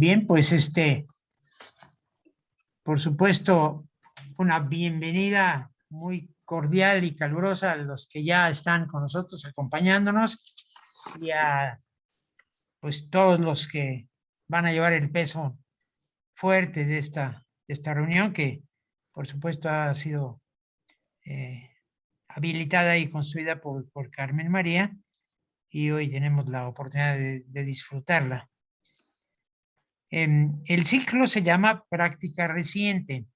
Bien, pues por supuesto, una bienvenida muy cordial y calurosa a los que ya están con nosotros acompañándonos y a pues todos los que van a llevar el peso fuerte de esta reunión que por supuesto ha sido eh, habilitada y construida por Carmen María y hoy tenemos la oportunidad de disfrutarla. El ciclo se llama Práctica Reciente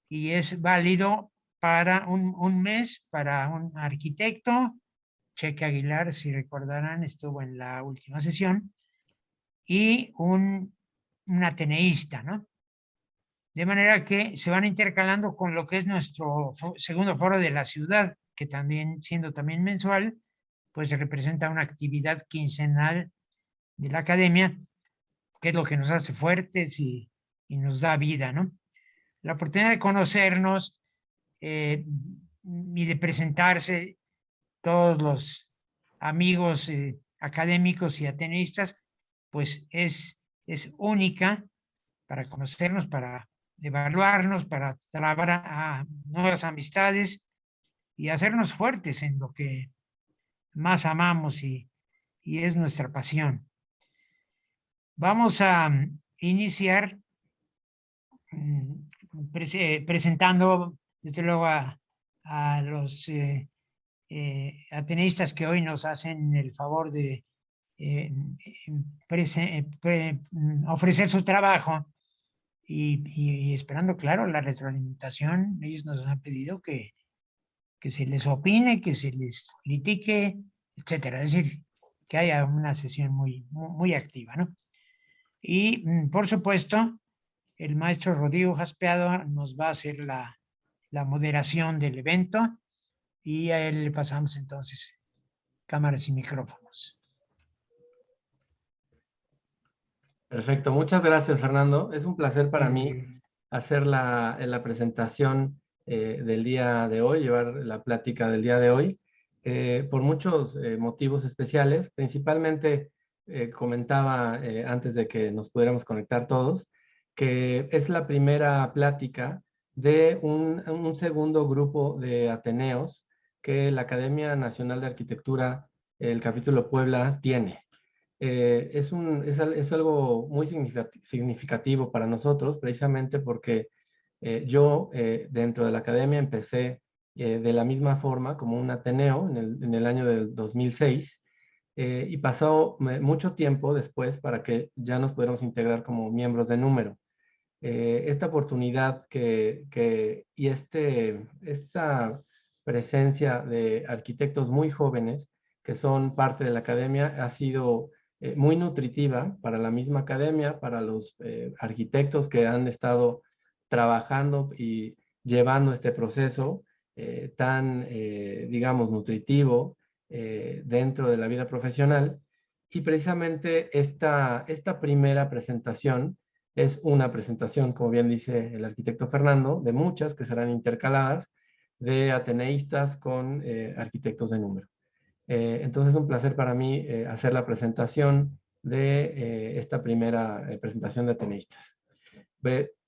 y es válido para un mes para un arquitecto. Cheque Aguilar, si recordarán, estuvo en la última sesión, y un ateneísta, ¿no? De manera que se van intercalando con lo que es nuestro segundo foro de la ciudad, que también, siendo también mensual, pues representa una actividad quincenal de la academia, que es lo que nos hace fuertes y nos da vida, ¿no? La oportunidad de conocernos y de presentarse todos los amigos académicos y ateneístas, pues es única para conocernos, para evaluarnos, para trabar a nuevas amistades y hacernos fuertes en lo que más amamos y es nuestra pasión. Vamos a iniciar presentando, desde luego, a los ateneístas que hoy nos hacen el favor de eh, ofrecer su trabajo y esperando, claro, la retroalimentación. Ellos nos han pedido que se les opine, que se les critique, etcétera. Es decir, que haya una sesión muy activa, ¿no? Y, por supuesto, el maestro Rodrigo Jaspeado nos va a hacer la moderación del evento y a él le pasamos entonces cámaras y micrófonos. Perfecto, muchas gracias, Fernando. Es un placer para mí hacer la presentación del día de hoy, llevar la plática del día de hoy, por muchos motivos especiales. Principalmente comentaba antes de que nos pudiéramos conectar todos, que es la primera plática de un segundo grupo de ateneos que la Academia Nacional de Arquitectura, el capítulo Puebla, tiene. Es algo muy significativo para nosotros, precisamente porque yo dentro de la academia empecé de la misma forma como un ateneo en el año del 2006 y pasó mucho tiempo después para que ya nos pudiéramos integrar como miembros de número. Esta oportunidad y esta presencia de arquitectos muy jóvenes que son parte de la academia ha sido muy nutritiva para la misma academia, para los arquitectos que han estado trabajando y llevando este proceso tan, digamos, nutritivo dentro de la vida profesional. Y precisamente esta primera presentación es una presentación, como bien dice el arquitecto Fernando, de muchas que serán intercaladas de ateneístas con arquitectos de número. Entonces es un placer para mí hacer la presentación de esta primera presentación de ateneístas.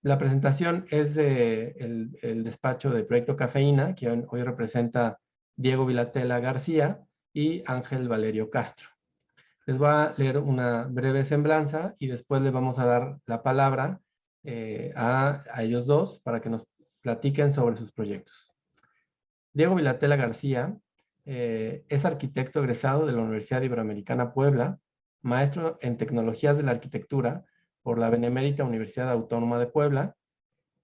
La presentación es de el despacho de Proyecto Cafeína, que hoy representa Diego Vilatela García y Ángel Valerio Castro. Les voy a leer una breve semblanza y después les vamos a dar la palabra a ellos dos para que nos platiquen sobre sus proyectos. Diego Vilatela García es arquitecto egresado de la Universidad Iberoamericana Puebla, maestro en Tecnologías de la Arquitectura por la Benemérita Universidad Autónoma de Puebla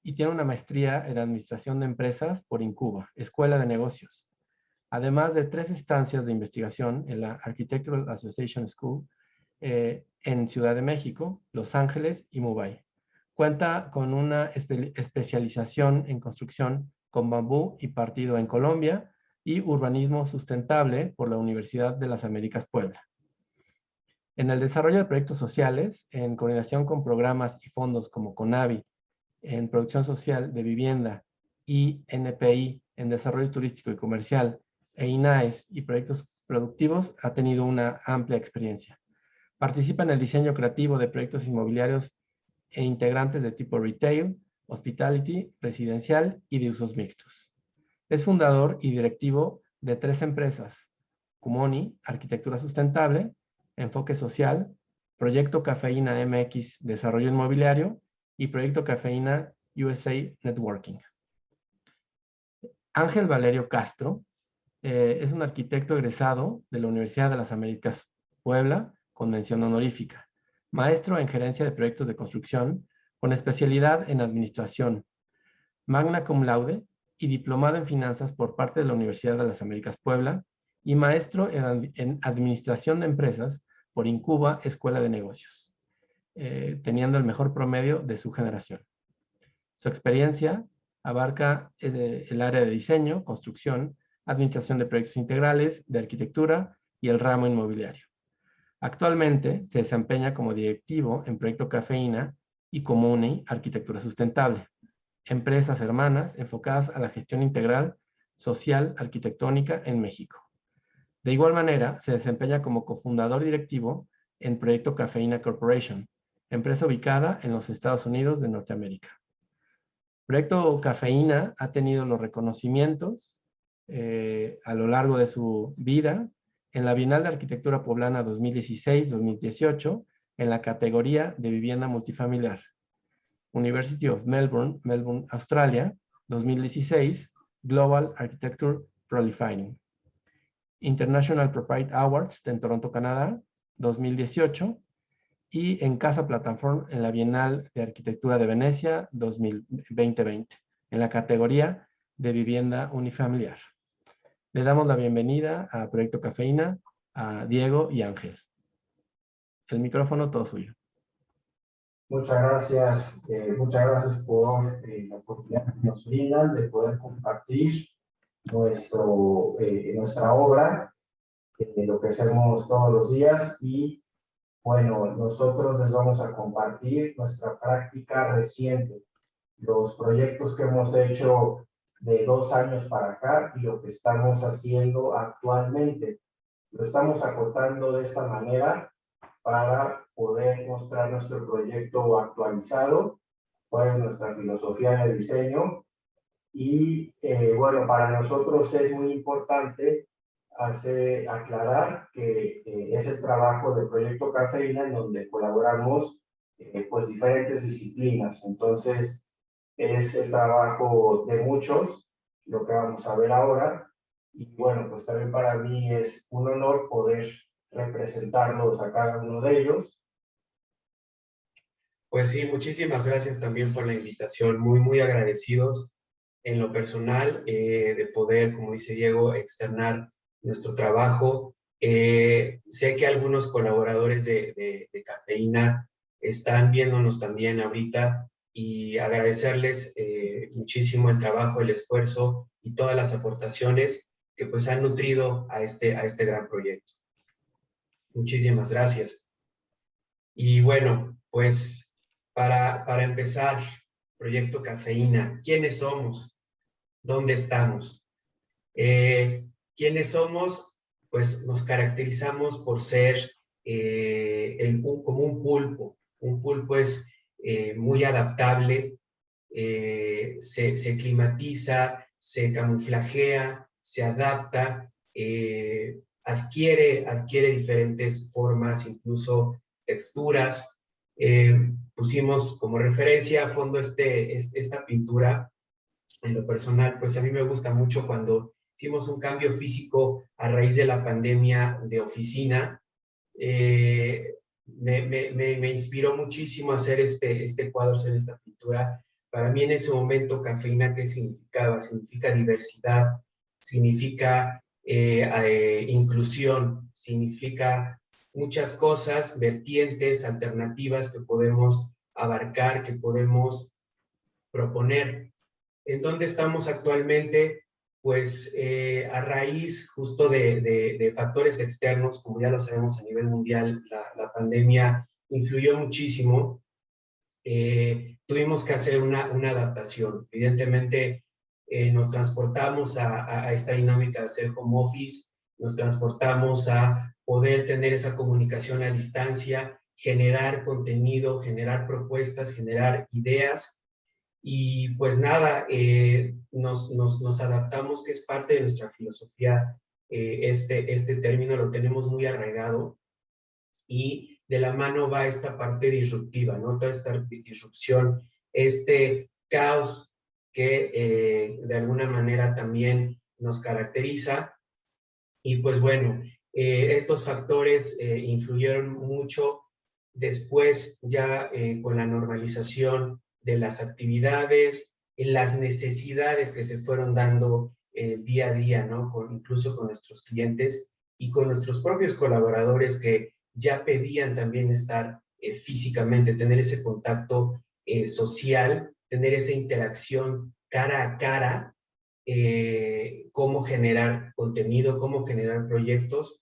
y tiene una maestría en Administración de Empresas por Incuba, Escuela de Negocios, además de 3 estancias de investigación en la Architectural Association School en Ciudad de México, Los Ángeles y Mumbai. Cuenta con una especialización en construcción con bambú y partido en Colombia y urbanismo sustentable por la Universidad de las Américas Puebla. En el desarrollo de proyectos sociales, en coordinación con programas y fondos como CONAVI, en producción social de vivienda y NPI en desarrollo turístico y comercial, e INAES y proyectos productivos, ha tenido una amplia experiencia. Participa en el diseño creativo de proyectos inmobiliarios e integrantes de tipo retail, hospitality, residencial y de usos mixtos. Es fundador y directivo de 3 empresas: Cumoni, Arquitectura Sustentable, Enfoque Social, Proyecto Cafeína MX, Desarrollo Inmobiliario, y Proyecto Cafeína USA Networking. Ángel Valerio Castro es un arquitecto egresado de la Universidad de las Américas Puebla, con mención honorífica. Maestro en gerencia de proyectos de construcción, con especialidad en administración. Magna cum laude y diplomado en finanzas por parte de la Universidad de las Américas Puebla, y maestro en administración de empresas por Incuba Escuela de Negocios, teniendo el mejor promedio de su generación. Su experiencia abarca el área de diseño, construcción, administración de proyectos integrales, de arquitectura y el ramo inmobiliario. Actualmente se desempeña como directivo en Proyecto Cafeína y Cumoni Arquitectura Sustentable, empresas hermanas enfocadas a la gestión integral, social, arquitectónica en México. De igual manera, se desempeña como cofundador directivo en Proyecto Cafeína Corporation, empresa ubicada en los Estados Unidos de Norteamérica. Proyecto Cafeína ha tenido los reconocimientos a lo largo de su vida en la Bienal de Arquitectura Poblana 2016-2018 en la categoría de vivienda multifamiliar. University of Melbourne, Melbourne, Australia, 2016, Global Architecture Prolifying. International Proprietary Awards en Toronto, Canadá, 2018, y en Casa Plataform en la Bienal de Arquitectura de Venecia 2020, en la categoría de vivienda unifamiliar. Le damos la bienvenida a Proyecto Cafeína, a Diego y Ángel. El micrófono todo suyo. Muchas gracias por la oportunidad que nos brindan de poder compartir nuestra obra, lo que hacemos todos los días. Y bueno, nosotros les vamos a compartir nuestra práctica reciente, los proyectos que hemos hecho de 2 años para acá y lo que estamos haciendo actualmente. Lo estamos acotando de esta manera para poder mostrar nuestro proyecto actualizado, cuál es nuestra filosofía de diseño. Y bueno, para nosotros es muy importante aclarar que es el trabajo del Proyecto Cafeína en donde colaboramos pues diferentes disciplinas. Entonces es el trabajo de muchos, lo que vamos a ver ahora. Y bueno, pues también para mí es un honor poder representarlos a cada uno de ellos. Pues sí, muchísimas gracias también por la invitación, muy agradecidos en lo personal de poder, como dice Diego, externar nuestro trabajo. Sé que algunos colaboradores de Cafeína están viéndonos también ahorita y agradecerles muchísimo el trabajo, el esfuerzo y todas las aportaciones que pues han nutrido a este gran proyecto. Muchísimas gracias. Y bueno, pues para empezar, Proyecto Cafeína, ¿quiénes somos? ¿Dónde estamos? ¿Quiénes somos? Pues nos caracterizamos por ser como un pulpo. Un pulpo es muy adaptable, se climatiza, se camuflajea, se adapta, adquiere diferentes formas, incluso texturas. Pusimos como referencia a fondo esta pintura. En lo personal, pues a mí me gusta mucho cuando hicimos un cambio físico a raíz de la pandemia de oficina. Me inspiró muchísimo hacer este cuadro, hacer esta pintura. Para mí en ese momento Cafeína, ¿qué significaba? Significa diversidad, significa inclusión, significa muchas cosas, vertientes, alternativas que podemos abarcar, que podemos proponer. ¿En dónde estamos actualmente? Pues a raíz justo de factores externos, como ya lo sabemos a nivel mundial, la pandemia influyó muchísimo. Tuvimos que hacer una adaptación. Evidentemente nos transportamos a esta dinámica de hacer home office nos transportamos a poder tener esa comunicación a distancia, generar contenido, generar propuestas, generar ideas. Y pues nada, nos adaptamos, que es parte de nuestra filosofía. Este término lo tenemos muy arraigado, y de la mano va esta parte disruptiva, ¿no? Toda esta disrupción, este caos que de alguna manera también nos caracteriza. Y pues bueno, estos factores influyeron mucho después ya con la normalización de las actividades, en las necesidades que se fueron dando el día a día, ¿no? Incluso con nuestros clientes y con nuestros propios colaboradores, que ya pedían también estar físicamente, tener ese contacto social, tener esa interacción cara a cara, cómo generar contenido, cómo generar proyectos.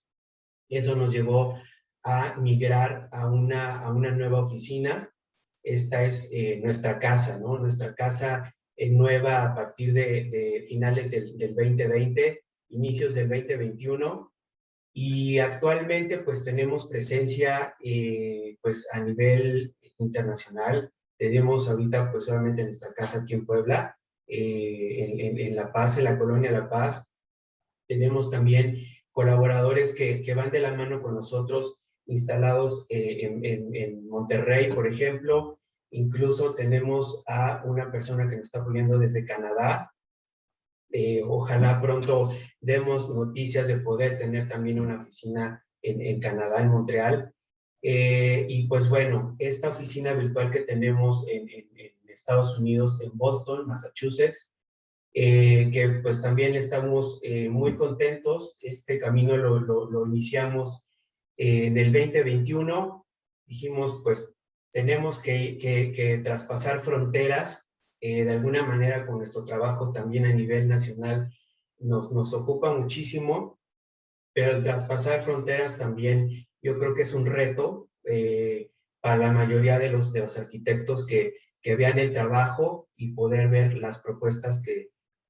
Eso nos llevó a migrar a una nueva oficina. Esta es nuestra casa, ¿no? Nuestra casa nueva a partir de finales del 2020, inicios del 2021. Y actualmente pues tenemos presencia pues a nivel internacional. Tenemos ahorita pues solamente nuestra casa aquí en Puebla, en La Paz, en la colonia La Paz. Tenemos también colaboradores que van de la mano con nosotros, instalados en Monterrey, por ejemplo. Incluso tenemos a una persona que nos está apoyando desde Canadá. Ojalá pronto demos noticias de poder tener también una oficina en Canadá, en Montreal. Y pues bueno, esta oficina virtual que tenemos en Estados Unidos, en Boston, Massachusetts, que pues también estamos muy contentos. Este camino lo iniciamos en el 2021. Dijimos, pues tenemos que traspasar fronteras. De alguna manera, con nuestro trabajo también a nivel nacional nos ocupa muchísimo, pero el traspasar fronteras también yo creo que es un reto para la mayoría de los arquitectos que vean el trabajo y poder ver las propuestas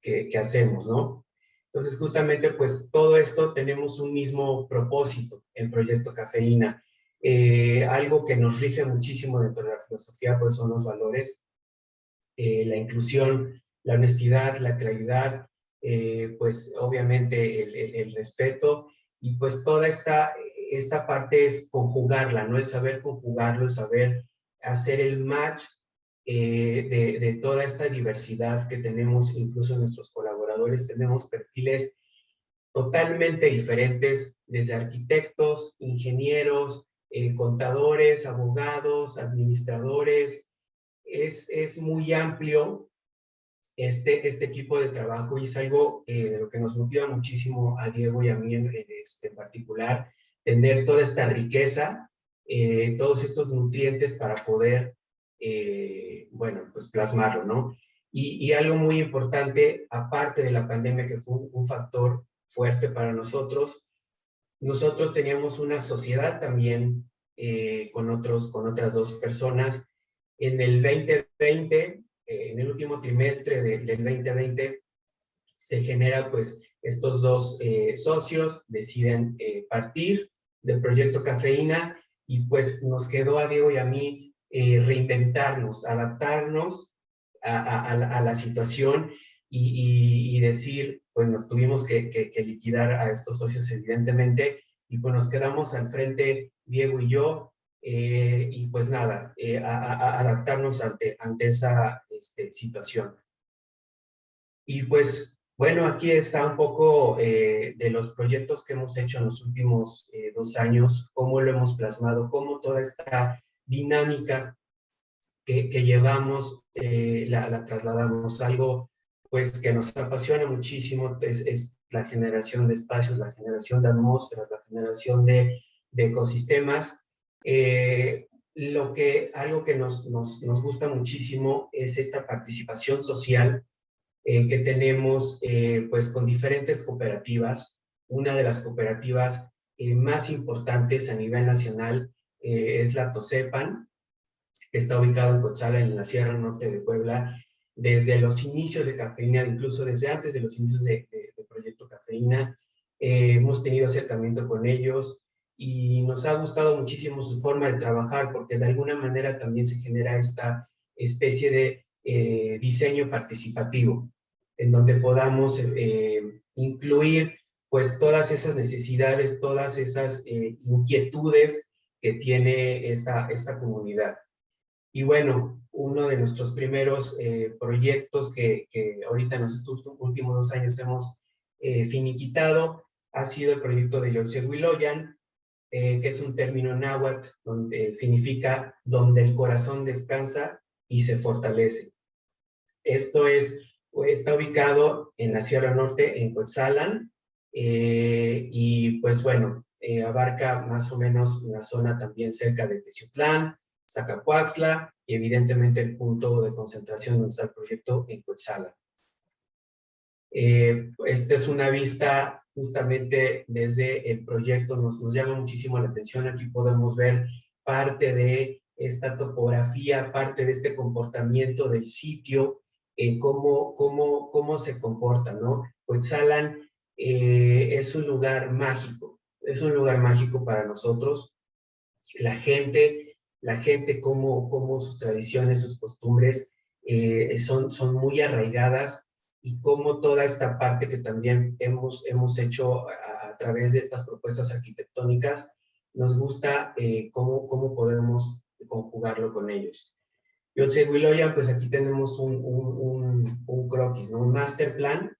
que hacemos, ¿no? Entonces, justamente, pues, todo esto tenemos un mismo propósito en Proyecto Cafeína. Algo que nos rige muchísimo dentro de la filosofía, pues, son los valores, la inclusión, la honestidad, la claridad, pues, obviamente, el respeto, y pues toda esta parte es conjugarla, ¿no? El saber conjugarlo, el saber hacer el match de toda esta diversidad que tenemos, incluso nuestros colaboradores. Tenemos perfiles totalmente diferentes, desde arquitectos, ingenieros, contadores, abogados, administradores. Es muy amplio este equipo de trabajo, y es algo de lo que nos motiva muchísimo a Diego y a mí en particular, tener toda esta riqueza, todos estos nutrientes para poder, bueno, pues plasmarlo, ¿no? Y algo muy importante, aparte de la pandemia, que fue un factor fuerte para nosotros teníamos una sociedad también con otras dos personas. En el 2020, en el último trimestre del 2020, se genera, pues, estos dos socios deciden partir del Proyecto Cafeína, y pues nos quedó a Diego y a mí reinventarnos, adaptarnos a la situación, y decir, bueno, tuvimos que liquidar a estos socios, evidentemente, y pues nos quedamos al frente Diego y yo, y pues nada, adaptarnos ante esa situación. Y pues, bueno, aquí está un poco de los proyectos que hemos hecho en los últimos 2 años, cómo lo hemos plasmado, cómo toda esta dinámica que llevamos la trasladamos. Algo pues que nos apasiona muchísimo es la generación de espacios, la generación de atmósferas, la generación de ecosistemas. Algo que nos gusta muchísimo es esta participación social que tenemos pues con diferentes cooperativas. Una de las cooperativas más importantes a nivel nacional es la Tosepan, que está ubicado en Cotzala, en la Sierra Norte de Puebla. Desde los inicios de Cafeína, incluso desde antes de los inicios de Proyecto Cafeína, hemos tenido acercamiento con ellos y nos ha gustado muchísimo su forma de trabajar porque de alguna manera también se genera esta especie de diseño participativo en donde podamos incluir pues todas esas necesidades, todas esas inquietudes que tiene esta comunidad. Y bueno, uno de nuestros primeros proyectos que ahorita en los últimos 2 años hemos finiquitado ha sido el proyecto de Yolsehuiloyan, que es un término náhuatl donde significa donde el corazón descansa y se fortalece. Esto está ubicado en la Sierra Norte, en Cuetzalan, y pues bueno, abarca más o menos la zona también cerca de Teciutlán, Zacapuaxtla y evidentemente el punto de concentración donde está el proyecto en Cuetzalan. Esta es una vista justamente desde el proyecto, nos llama muchísimo la atención. Aquí podemos ver parte de esta topografía, parte de este comportamiento del sitio, cómo se comporta, ¿no? Cuetzalan es un lugar mágico para nosotros. La gente cómo sus tradiciones, sus costumbres son muy arraigadas y cómo toda esta parte que también hemos hecho a través de estas propuestas arquitectónicas, nos gusta cómo podemos conjugarlo con ellos. Yolsehuiloyan, pues aquí tenemos un croquis, ¿no? Un master plan.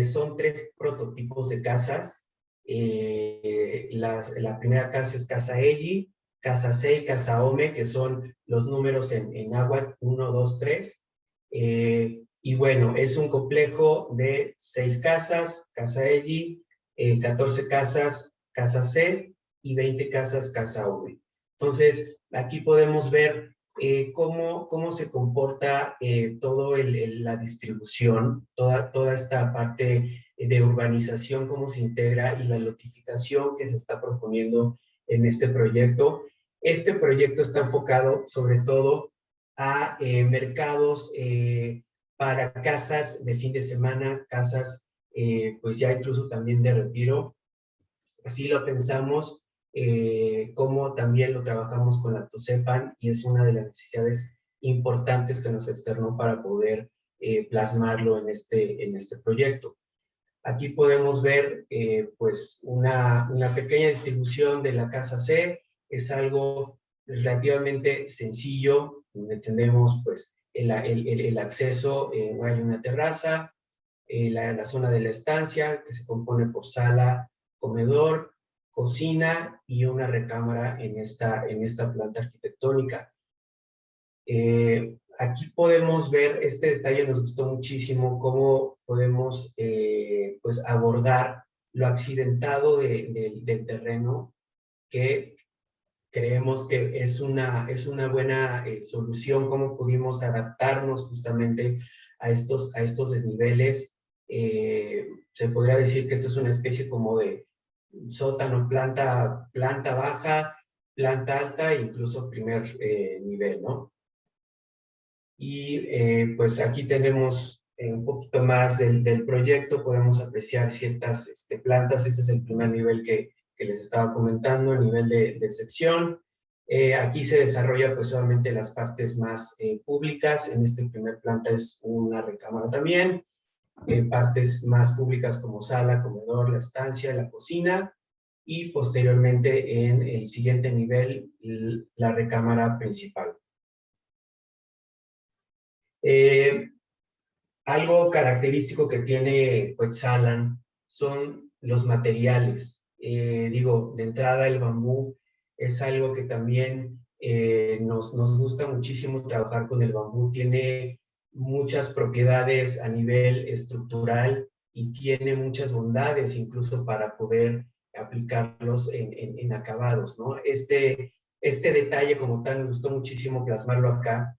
Son 3 prototipos de casas. La primera casa es Casa Elli, Casa C y Casa Ome, que son los números en náhuatl 1, 2, 3. Y bueno, es un complejo de 6 casas, Casa Elli, 14 casas, Casa C, y 20 casas, Casa Ome. Entonces, aquí podemos ver cómo se comporta toda la distribución, toda esta parte de urbanización, cómo se integra y la lotificación que se está proponiendo en este proyecto. Este proyecto está enfocado sobre todo a mercados para casas de fin de semana, casas pues ya incluso también de retiro. Así lo pensamos, como también lo trabajamos con Altocepan y es una de las necesidades importantes que nos externó para poder plasmarlo en este proyecto. Aquí podemos ver pues una pequeña distribución de la casa C. Es algo relativamente sencillo, donde tenemos pues el acceso, hay una terraza, la zona de la estancia que se compone por sala, comedor, cocina y una recámara en esta planta arquitectónica. Aquí podemos ver este detalle, nos gustó muchísimo, cómo podemos pues abordar lo accidentado del terreno, que creemos que es una buena solución, cómo pudimos adaptarnos justamente a estos desniveles. Se podría decir que esto es una especie como de sótano, planta baja, planta alta e incluso primer nivel, ¿no? Y pues aquí tenemos un poquito más del proyecto, podemos apreciar ciertas plantas. Este es el primer nivel que les estaba comentando, el nivel de sección. Aquí se desarrolla pues solamente las partes más públicas. En este primer planta es una recámara también. Partes más públicas como sala, comedor, la estancia, la cocina. Y posteriormente en el siguiente nivel, la recámara principal. Algo característico que tiene Cuetzalan son los materiales. Digo, de entrada el bambú es algo que también nos gusta muchísimo trabajar con el bambú. Tiene muchas propiedades a nivel estructural y tiene muchas bondades incluso para poder aplicarlos en acabados, ¿no? Este detalle como tal me gustó muchísimo plasmarlo acá.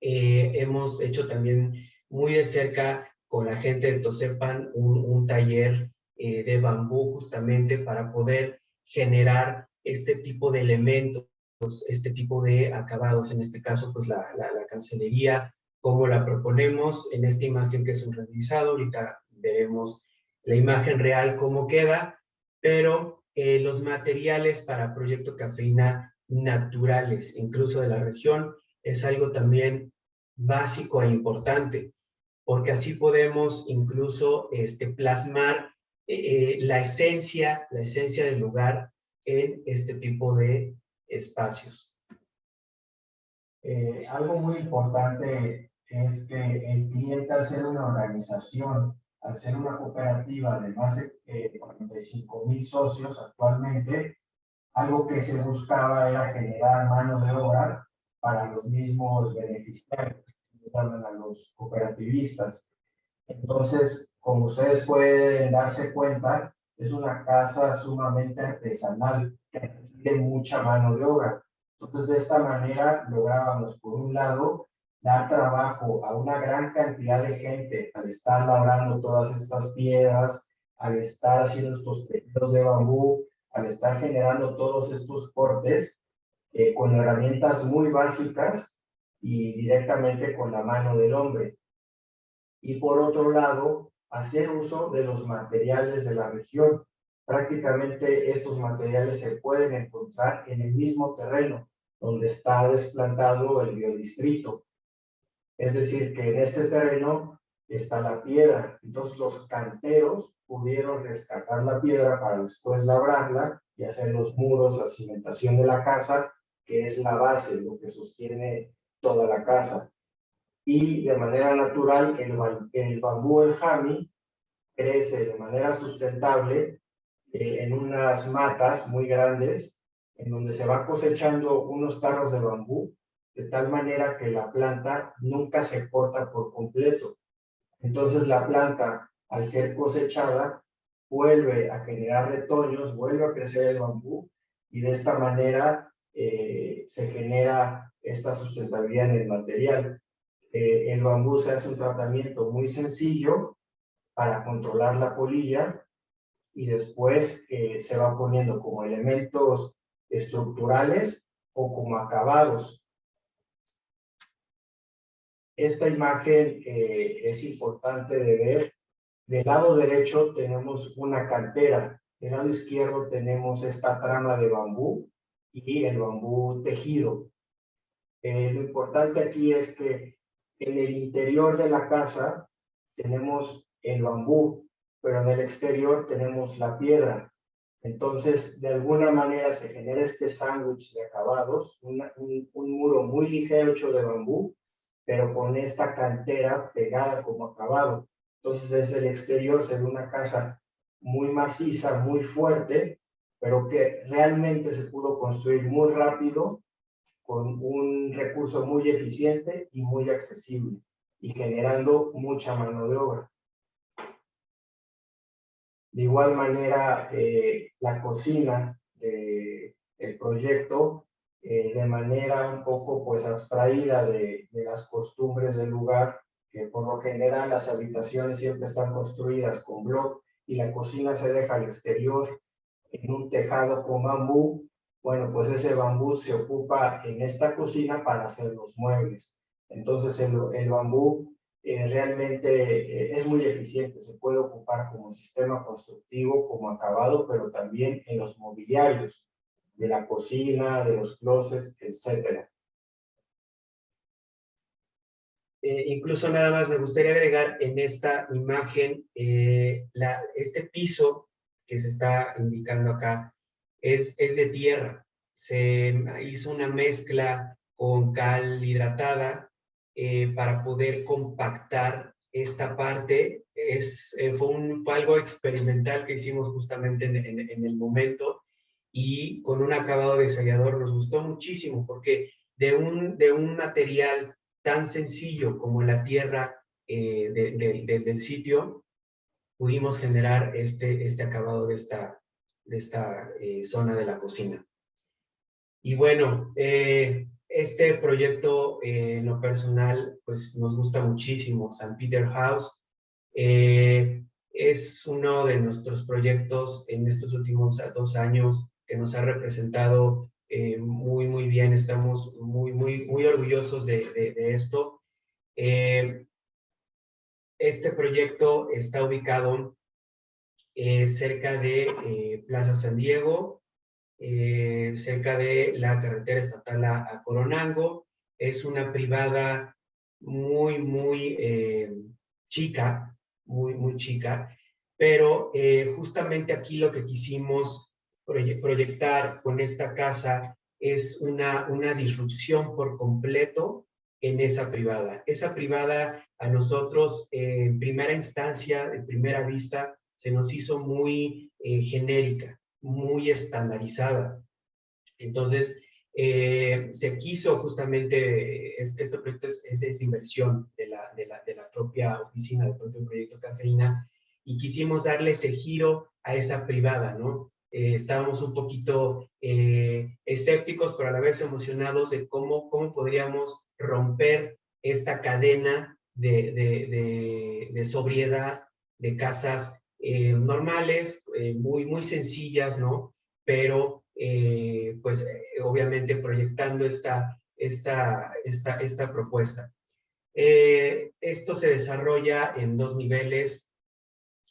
Hemos hecho también muy de cerca con la gente de Tocepan un taller de bambú justamente para poder generar este tipo de elementos, este tipo de acabados, en este caso pues la cancelería, como la proponemos en esta imagen que es un renderizado. Ahorita veremos la imagen real cómo queda, pero los materiales para Proyecto Cafeína naturales, incluso de la región, es algo también básico e importante, porque así podemos incluso plasmar la esencia del lugar en este tipo de espacios. Algo muy importante es que el cliente, al ser una organización, al ser una cooperativa de más de 45,000 socios actualmente, algo que se buscaba era generar mano de obra para los mismos beneficiarios, que llaman a los cooperativistas. Entonces, como ustedes pueden darse cuenta, es una casa sumamente artesanal que requiere mucha mano de obra. Entonces, de esta manera lográbamos, por un lado, dar trabajo a una gran cantidad de gente al estar labrando todas estas piedras, al estar haciendo estos tejidos de bambú, al estar generando todos estos cortes con herramientas muy básicas y directamente con la mano del hombre. Y por otro lado, hacer uso de los materiales de la región. Prácticamente estos materiales se pueden encontrar en el mismo terreno donde está desplantado el biodistrito. Es decir, que en este terreno está la piedra. Entonces los canteros pudieron rescatar la piedra para después labrarla y hacer los muros, la cimentación de la casa, que es la base, lo que sostiene toda la casa. Y de manera natural, el bambú, el jami, crece de manera sustentable en unas matas muy grandes, en donde se va cosechando unos tarros de bambú, de tal manera que la planta nunca se corta por completo. Entonces la planta, al ser cosechada, vuelve a generar retoños, vuelve a crecer el bambú, y de esta manera se genera esta sustentabilidad en el material. El bambú se hace un tratamiento muy sencillo para controlar la polilla, y después se va poniendo como elementos estructurales o como acabados. Esta imagen es importante de ver. Del lado derecho tenemos una cantera, del lado izquierdo tenemos esta trama de bambú y el bambú tejido. Lo importante aquí es que en el interior de la casa tenemos el bambú, pero en el exterior tenemos la piedra. Entonces, de alguna manera se genera este sándwich de acabados, un muro muy ligero hecho de bambú, pero con esta cantera pegada como acabado. Entonces, desde el exterior se ve una casa muy maciza, muy fuerte, pero que realmente se pudo construir muy rápido, con un recurso muy eficiente y muy accesible, y generando mucha mano de obra. De igual manera, la cocina del proyecto, de manera un poco pues abstraída de las costumbres del lugar, que por lo general las habitaciones siempre están construidas con bloc y la cocina se deja al exterior en un tejado con bambú. Bueno, pues ese bambú se ocupa en esta cocina para hacer los muebles. Entonces el bambú realmente es muy eficiente, se puede ocupar como sistema constructivo, como acabado, pero también en los mobiliarios de la cocina, de los closets, etc. Incluso nada más me gustaría agregar en esta imagen este piso que se está indicando acá es de tierra. Se hizo una mezcla con cal hidratada para poder compactar esta parte. Fue algo experimental que hicimos justamente en el momento, y con un acabado de sellador nos gustó muchísimo, porque de un material tan sencillo como la tierra del sitio, pudimos generar este acabado de esta zona de la cocina. Y bueno, este proyecto en lo personal pues nos gusta muchísimo. St. Peter House es uno de nuestros proyectos en estos últimos 2 años que nos ha representado muy bien. Estamos muy orgullosos de esto. Este proyecto está ubicado cerca de Plaza San Diego, cerca de la carretera estatal a Coronango. Es una privada muy chica, muy chica, pero justamente aquí lo que quisimos proyectar con esta casa es una disrupción por completo en esa privada. Esa privada a nosotros en primera instancia, en primera vista, se nos hizo muy genérica, muy estandarizada. Entonces, se quiso justamente, este proyecto es inversión de la propia oficina, del propio proyecto Cafeína, y quisimos darle ese giro a esa privada, ¿no? Estábamos un poquito escépticos, pero a la vez emocionados de cómo podríamos romper esta cadena de sobriedad, de casas normales, muy sencillas, ¿no? Pero pues obviamente proyectando esta propuesta. Esto se desarrolla en 2 niveles.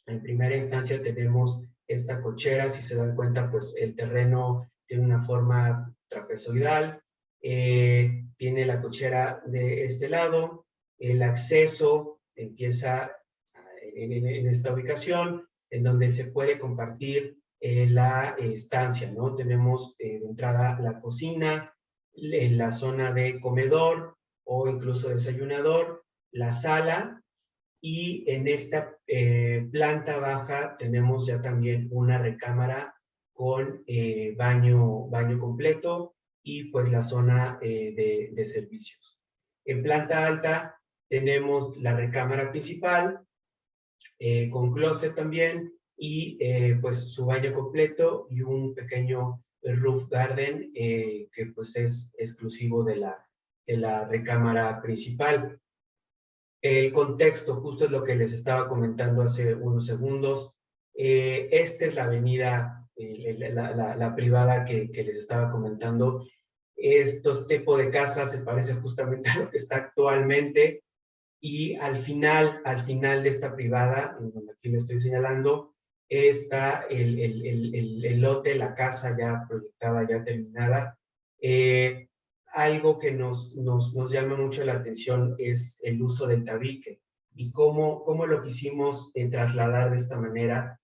En primera instancia tenemos esta cochera, si se dan cuenta, pues el terreno tiene una forma trapezoidal, tiene la cochera de este lado, el acceso empieza en esta ubicación, en donde se puede compartir la estancia, ¿no? Tenemos de entrada la cocina, la zona de comedor o incluso desayunador, la sala, y en esta planta baja tenemos ya también una recámara con baño completo y pues la zona de servicios. En planta alta tenemos la recámara principal, con closet también, y pues su baño completo y un pequeño roof garden que pues es exclusivo de la recámara principal. El contexto justo es lo que les estaba comentando hace unos segundos. Esta es la avenida, la privada que les estaba comentando. Estos tipos de casas se parecen justamente a lo que está actualmente. Y al final de esta privada, en donde aquí le estoy señalando, está el lote, la casa ya proyectada, ya terminada. Algo que nos llama mucho la atención es el uso del tabique y cómo lo quisimos trasladar de esta manera,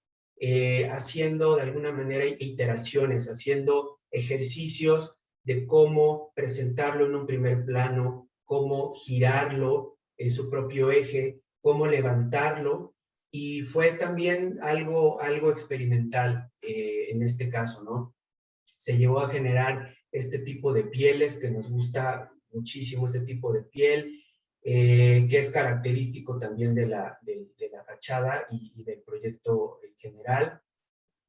haciendo de alguna manera iteraciones, haciendo ejercicios de cómo presentarlo en un primer plano, cómo girarlo en su propio eje, cómo levantarlo, y fue también algo experimental en este caso, ¿no? Se llevó a generar este tipo de pieles que nos gusta muchísimo, este tipo de piel, que es característico también de la fachada y del proyecto en general.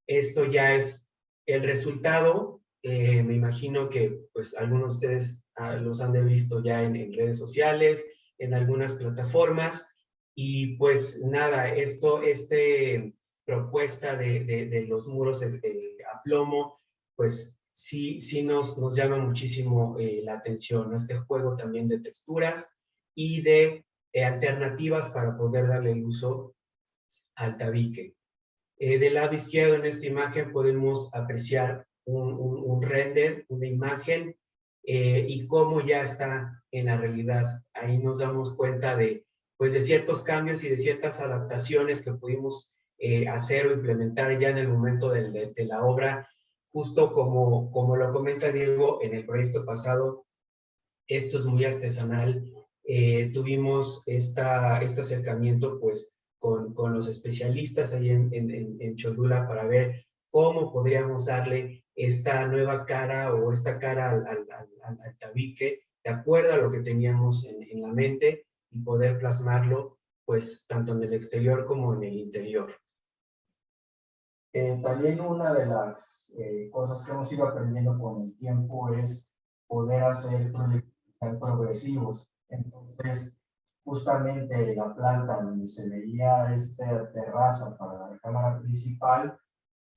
Esto ya es el resultado. Me imagino que pues algunos de ustedes los han visto ya en redes sociales, en algunas plataformas, y pues nada, propuesta de los muros a plomo, pues sí nos llama muchísimo la atención, ¿no? Este juego también de texturas y de alternativas para poder darle el uso al tabique. Del lado izquierdo en esta imagen podemos apreciar un render, una imagen, y cómo ya está en la realidad. Ahí nos damos cuenta de ciertos cambios y de ciertas adaptaciones que pudimos hacer o implementar ya en el momento de la obra. Justo como lo comenta Diego en el proyecto pasado, esto es muy artesanal. Tuvimos este acercamiento pues con los especialistas ahí en Cholula para ver cómo podríamos darle esta nueva cara o esta cara al tabique de acuerdo a lo que teníamos en la mente y poder plasmarlo pues tanto en el exterior como en el interior. También una de las cosas que hemos ido aprendiendo con el tiempo es poder hacer proyectos progresivos. Entonces, justamente la planta donde se veía esta terraza para la recámara principal,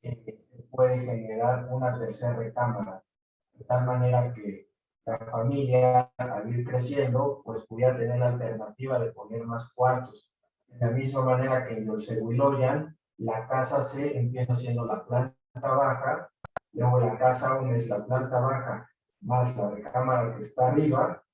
se puede generar una tercera recámara, de tal manera que la familia, al ir creciendo, pues pudiera tener la alternativa de poner más cuartos. De la misma manera que en Yosehuiloyan la casa C empieza siendo la planta baja, luego la casa 1 es la planta baja más la recámara que está arriba,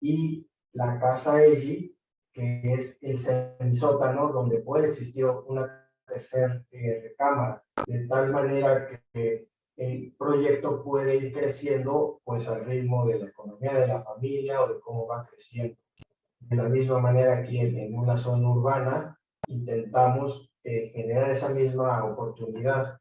y la casa L, que es el semisótano, donde puede existir una tercera recámara, de tal manera que el proyecto puede ir creciendo pues al ritmo de la economía de la familia o de cómo va creciendo. De la misma manera aquí en una zona urbana intentamos generar esa misma oportunidad.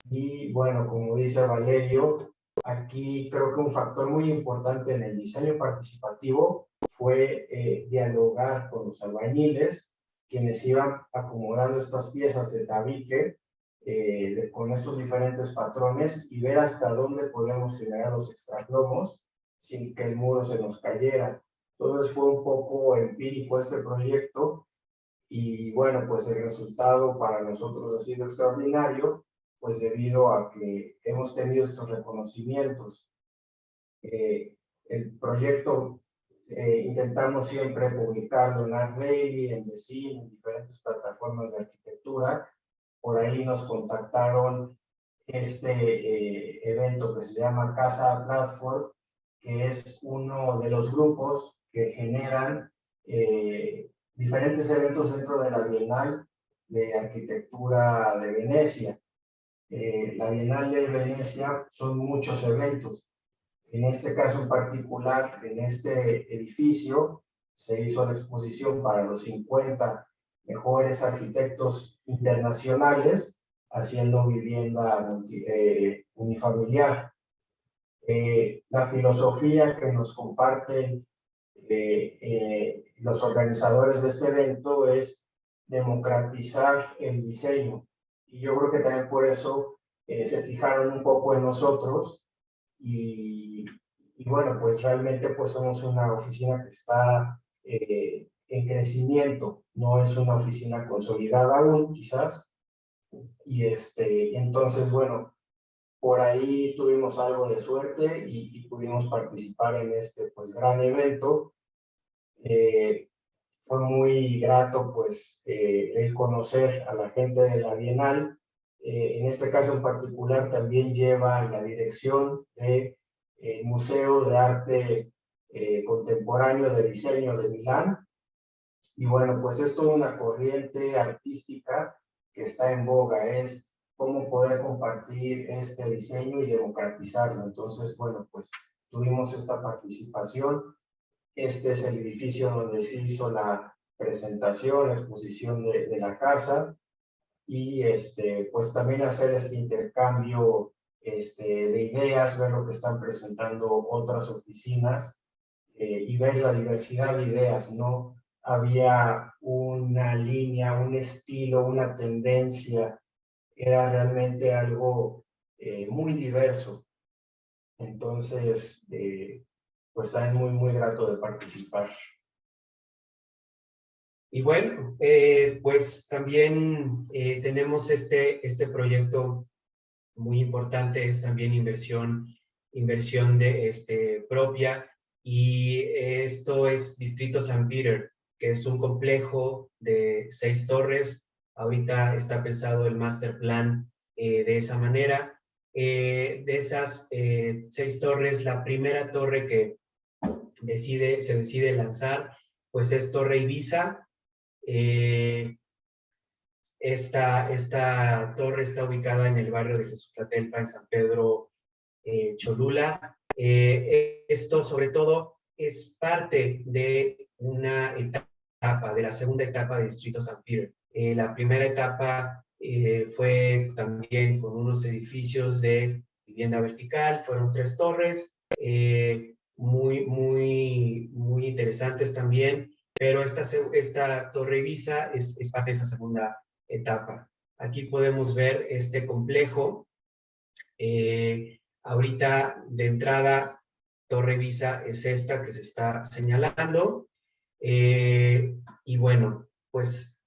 Y bueno, como dice Valerio, aquí creo que un factor muy importante en el diseño participativo fue dialogar con los albañiles, quienes iban acomodando estas piezas de tabique con estos diferentes patrones y ver hasta dónde podemos generar los extraplomos sin que el muro se nos cayera. Entonces fue un poco empírico este proyecto y bueno, pues el resultado para nosotros ha sido extraordinario, pues debido a que hemos tenido estos reconocimientos. El proyecto intentamos siempre publicarlo en ArtDaily, en The Scene, en diferentes plataformas de arquitectura. Por ahí nos contactaron este evento que se llama Casa Platform, que es uno de los grupos que generan diferentes eventos dentro de la Bienal de Arquitectura de Venecia. La Bienal de Venecia son muchos eventos. En este caso en particular, en este edificio, se hizo la exposición para los 50 mejores arquitectos internacionales haciendo vivienda unifamiliar. La filosofía que nos comparten los organizadores de este evento es democratizar el diseño. Y yo creo que también por eso se fijaron un poco en nosotros y bueno, pues realmente pues somos una oficina que está en crecimiento, no es una oficina consolidada aún quizás, y entonces bueno, por ahí tuvimos algo de suerte y pudimos participar en este pues gran evento. Fue muy grato pues el conocer a la gente de la Bienal. En este caso en particular también lleva la dirección del Museo de Arte Contemporáneo de Diseño de Milán. Y bueno, pues es toda una corriente artística que está en boga, es cómo poder compartir este diseño y democratizarlo. Entonces, bueno, pues tuvimos esta participación. Este es el edificio donde se hizo la presentación, la exposición de la casa y pues también hacer este intercambio de ideas, ver lo que están presentando otras oficinas y ver la diversidad de ideas, ¿no? Había una línea, un estilo, una tendencia, era realmente algo muy diverso. Entonces, pues también muy, muy grato de participar. Y bueno, pues también tenemos este proyecto muy importante, es también inversión propia, y esto es Distrito San Peter, que es un complejo de 6 torres. Ahorita está pensado el master plan de esa manera. De esas 6 torres, la primera torre que se decide lanzar, pues es Torre Ibiza. Esta torre está ubicada en el barrio de Jesús-Tlatelpa, en San Pedro Cholula. Esto sobre todo es parte de una etapa, de la segunda etapa de Distrito San Peter. La primera etapa fue también con unos edificios de vivienda vertical, fueron 3 torres, muy interesantes también, pero esta Torre Ibiza es parte de esa segunda etapa. Aquí podemos ver este complejo. Ahorita de entrada, Torre Ibiza es esta que se está señalando. Y bueno, pues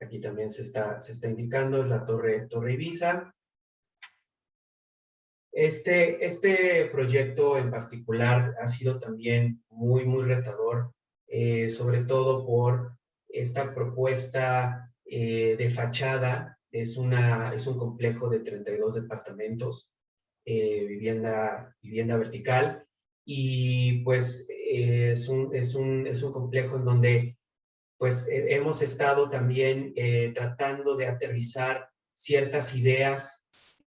aquí también se está indicando, es la Torre Ibiza. Este proyecto en particular ha sido también muy retador, sobre todo por esta propuesta de fachada Es un complejo de 32 departamentos, vivienda vertical, y pues es un complejo en donde pues hemos estado también tratando de aterrizar ciertas ideas.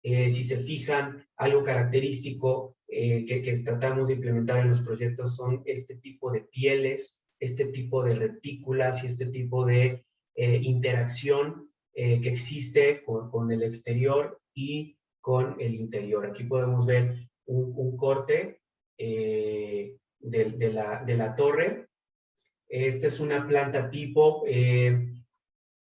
Si se fijan, algo característico que tratamos de implementar en los proyectos son este tipo de pieles, este tipo de retículas y este tipo de interacción que existe con el exterior y con el interior. Aquí podemos ver un corte de la torre. Esta es una planta tipo.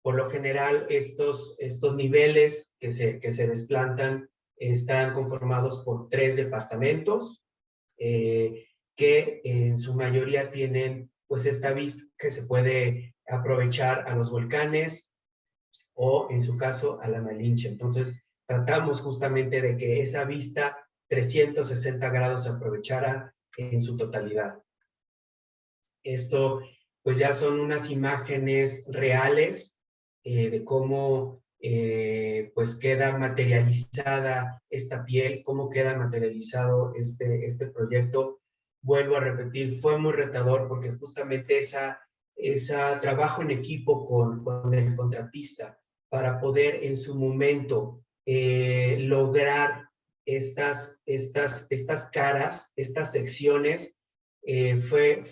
Por lo general, estos niveles que se desplantan están conformados por 3 departamentos que en su mayoría tienen pues esta vista que se puede aprovechar a los volcanes o en su caso a la Malinche. Entonces tratamos justamente de que esa vista 360 grados se aprovechara en su totalidad. Esto pues ya son unas imágenes reales de cómo pues queda materializada esta piel, cómo queda materializado este proyecto. Vuelvo a repetir, fue muy retador porque justamente esa trabajo en equipo con el contratista para poder en su momento lograr estas caras, estas secciones, fue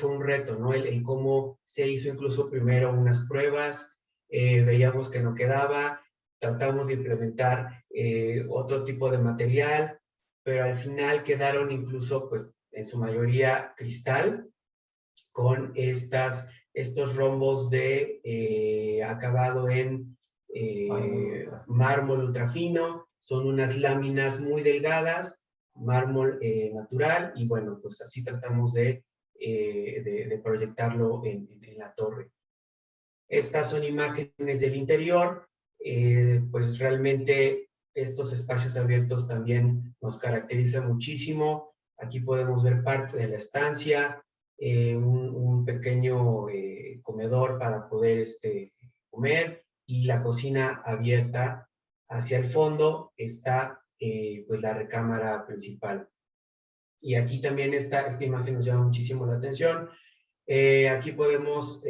un reto, ¿no? El cómo se hizo incluso primero unas pruebas, veíamos que no quedaba, tratamos de implementar otro tipo de material, pero al final quedaron incluso, pues, en su mayoría cristal, con estos rombos de acabado en mármol ultrafino. Son unas láminas muy delgadas, mármol natural, y bueno, pues así tratamos de proyectarlo en la torre. Estas son imágenes del interior. Pues realmente estos espacios abiertos también nos caracterizan muchísimo. Aquí podemos ver parte de la estancia, un pequeño comedor para poder comer, y la cocina abierta. Hacia el fondo está pues la recámara principal. Y aquí también esta imagen nos llama muchísimo la atención. Aquí pudimos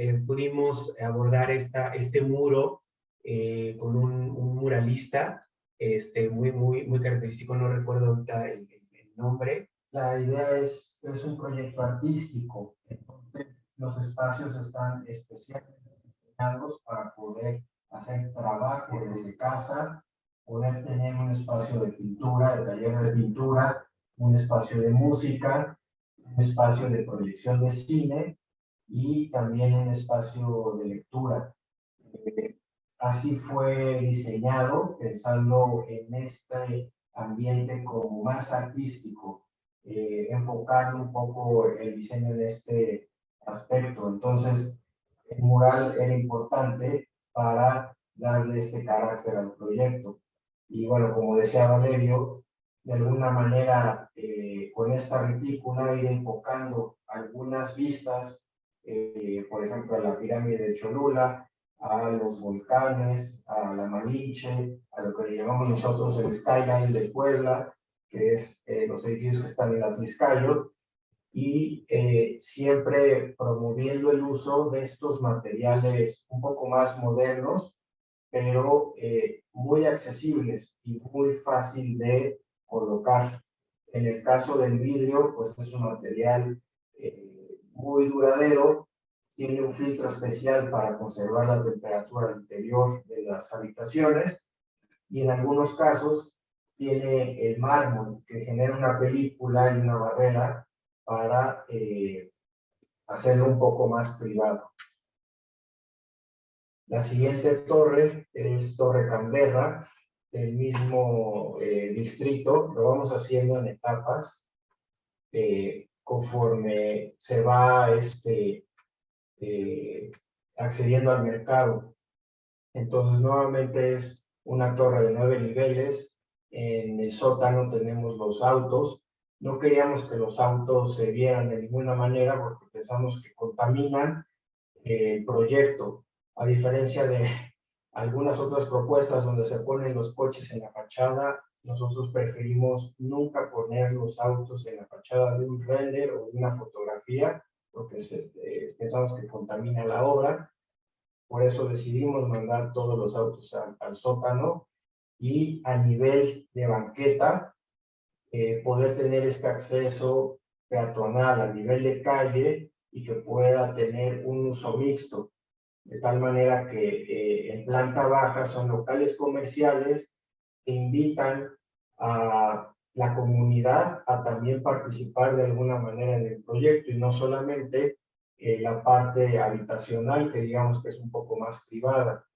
abordar este muro con un muralista muy característico, no recuerdo ahorita el nombre. La idea es un proyecto artístico, entonces los espacios están especialmente diseñados para poder hacer trabajo desde casa, poder tener un espacio de pintura, de taller de pintura, un espacio de música, un espacio de proyección de cine y también un espacio de lectura. Así fue diseñado pensando en este ambiente como más artístico, enfocar un poco el diseño en este aspecto. Entonces, el mural era importante para darle este carácter al proyecto. Y bueno, como decía Valerio, de alguna manera con esta retícula ir enfocando algunas vistas, por ejemplo, a la pirámide de Cholula, a los volcanes, a la Malinche, a lo que llamamos nosotros el skyline de Puebla, que es los edificios que están en Atliscayo, y siempre promoviendo el uso de estos materiales un poco más modernos, pero muy accesibles y muy fácil de colocar. En el caso del vidrio, pues es un material muy duradero, tiene un filtro especial para conservar la temperatura al interior de las habitaciones, y en algunos casos tiene el mármol, que genera una película y una barrera para hacerlo un poco más privado. La siguiente torre es Torre Canberra, del mismo distrito. Lo vamos haciendo en etapas conforme se va accediendo al mercado. Entonces, nuevamente es una torre de 9 niveles. En el sótano tenemos los autos. No queríamos que los autos se vieran de ninguna manera porque pensamos que contaminan el proyecto. A diferencia de algunas otras propuestas donde se ponen los coches en la fachada. Nosotros preferimos nunca poner los autos en la fachada de un render o de una fotografía, porque pensamos que contamina la obra. Por eso decidimos mandar todos los autos al sótano, y a nivel de banqueta, poder tener este acceso peatonal a nivel de calle y que pueda tener un uso mixto, de tal manera que en planta baja son locales comerciales que invitan a la comunidad a también participar de alguna manera en el proyecto, y no solamente la parte habitacional, que digamos que es un poco más privada,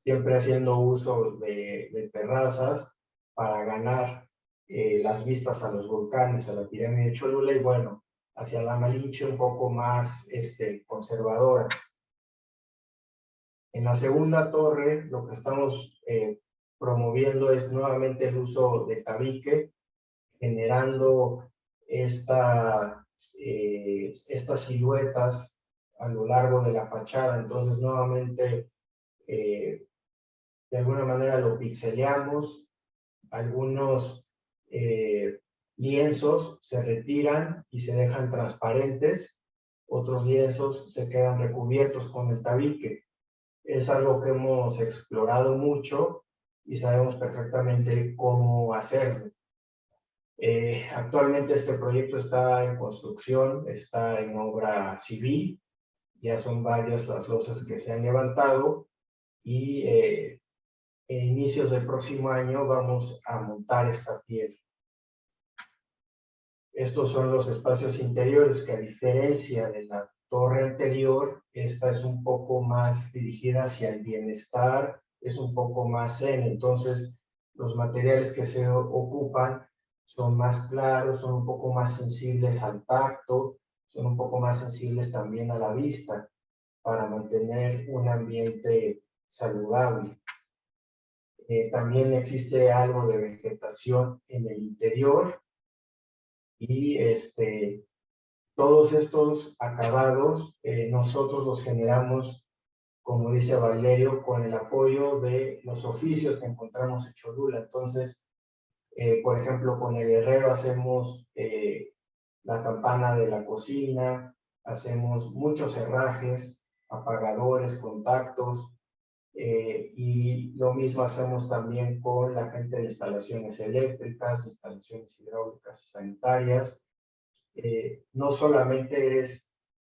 siempre haciendo uso de terrazas para ganar las vistas a los volcanes, a la pirámide de Cholula, y bueno, hacia la Malinche un poco más conservadoras. En la segunda torre, lo que estamos promoviendo es nuevamente el uso de tabique, generando estas siluetas a lo largo de la fachada. Entonces, nuevamente, de alguna manera lo pixeleamos. Algunos lienzos se retiran y se dejan transparentes, otros lienzos se quedan recubiertos con el tabique. Es algo que hemos explorado mucho y sabemos perfectamente cómo hacerlo. Actualmente este proyecto está en construcción, está en obra civil, ya son varias las losas que se han levantado, y en inicios del próximo año vamos a montar esta piel. Estos son los espacios interiores que, a diferencia de la torre anterior, esta es un poco más dirigida hacia el bienestar, es un poco más zen. Entonces los materiales que se ocupan son más claros, son un poco más sensibles al tacto, son un poco más sensibles también a la vista, para mantener un ambiente saludable. También existe algo de vegetación en el interior, y todos estos acabados nosotros los generamos, como dice Valerio, con el apoyo de los oficios que encontramos en Cholula. Entonces, por ejemplo, con el herrero hacemos la campana de la cocina, hacemos muchos herrajes, apagadores, contactos, y lo mismo hacemos también con la gente de instalaciones eléctricas, instalaciones hidráulicas y sanitarias. No solamente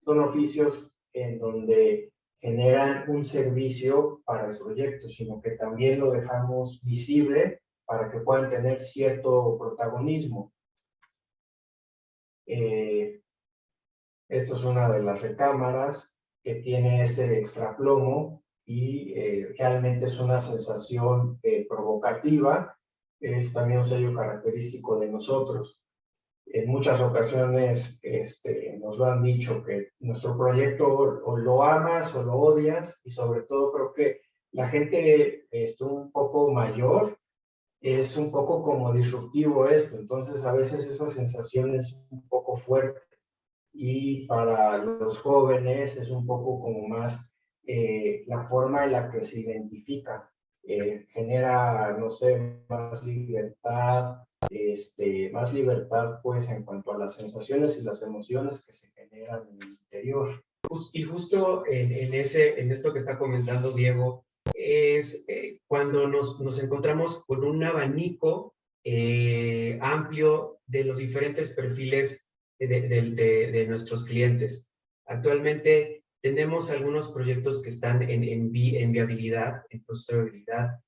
son oficios en donde generan un servicio para el proyecto, sino que también lo dejamos visible para que puedan tener cierto protagonismo. Esta es una de las recámaras que tiene este extraplomo, y realmente es una sensación provocativa. Es también un sello característico de nosotros. En muchas ocasiones nos lo han dicho, que nuestro proyecto o lo amas o lo odias, y sobre todo creo que la gente un poco mayor es un poco como disruptivo esto. Entonces a veces esa sensación es un poco fuerte, y para los jóvenes es un poco como más la forma en la que se identifica. Genera, no sé, más libertad, más libertad pues en cuanto a las sensaciones y las emociones que se generan en el interior. Y justo en esto que está comentando Diego, es cuando nos encontramos con un abanico amplio de los diferentes perfiles de nuestros clientes. Actualmente tenemos algunos proyectos que están en viabilidad, en proceso de viabilidad,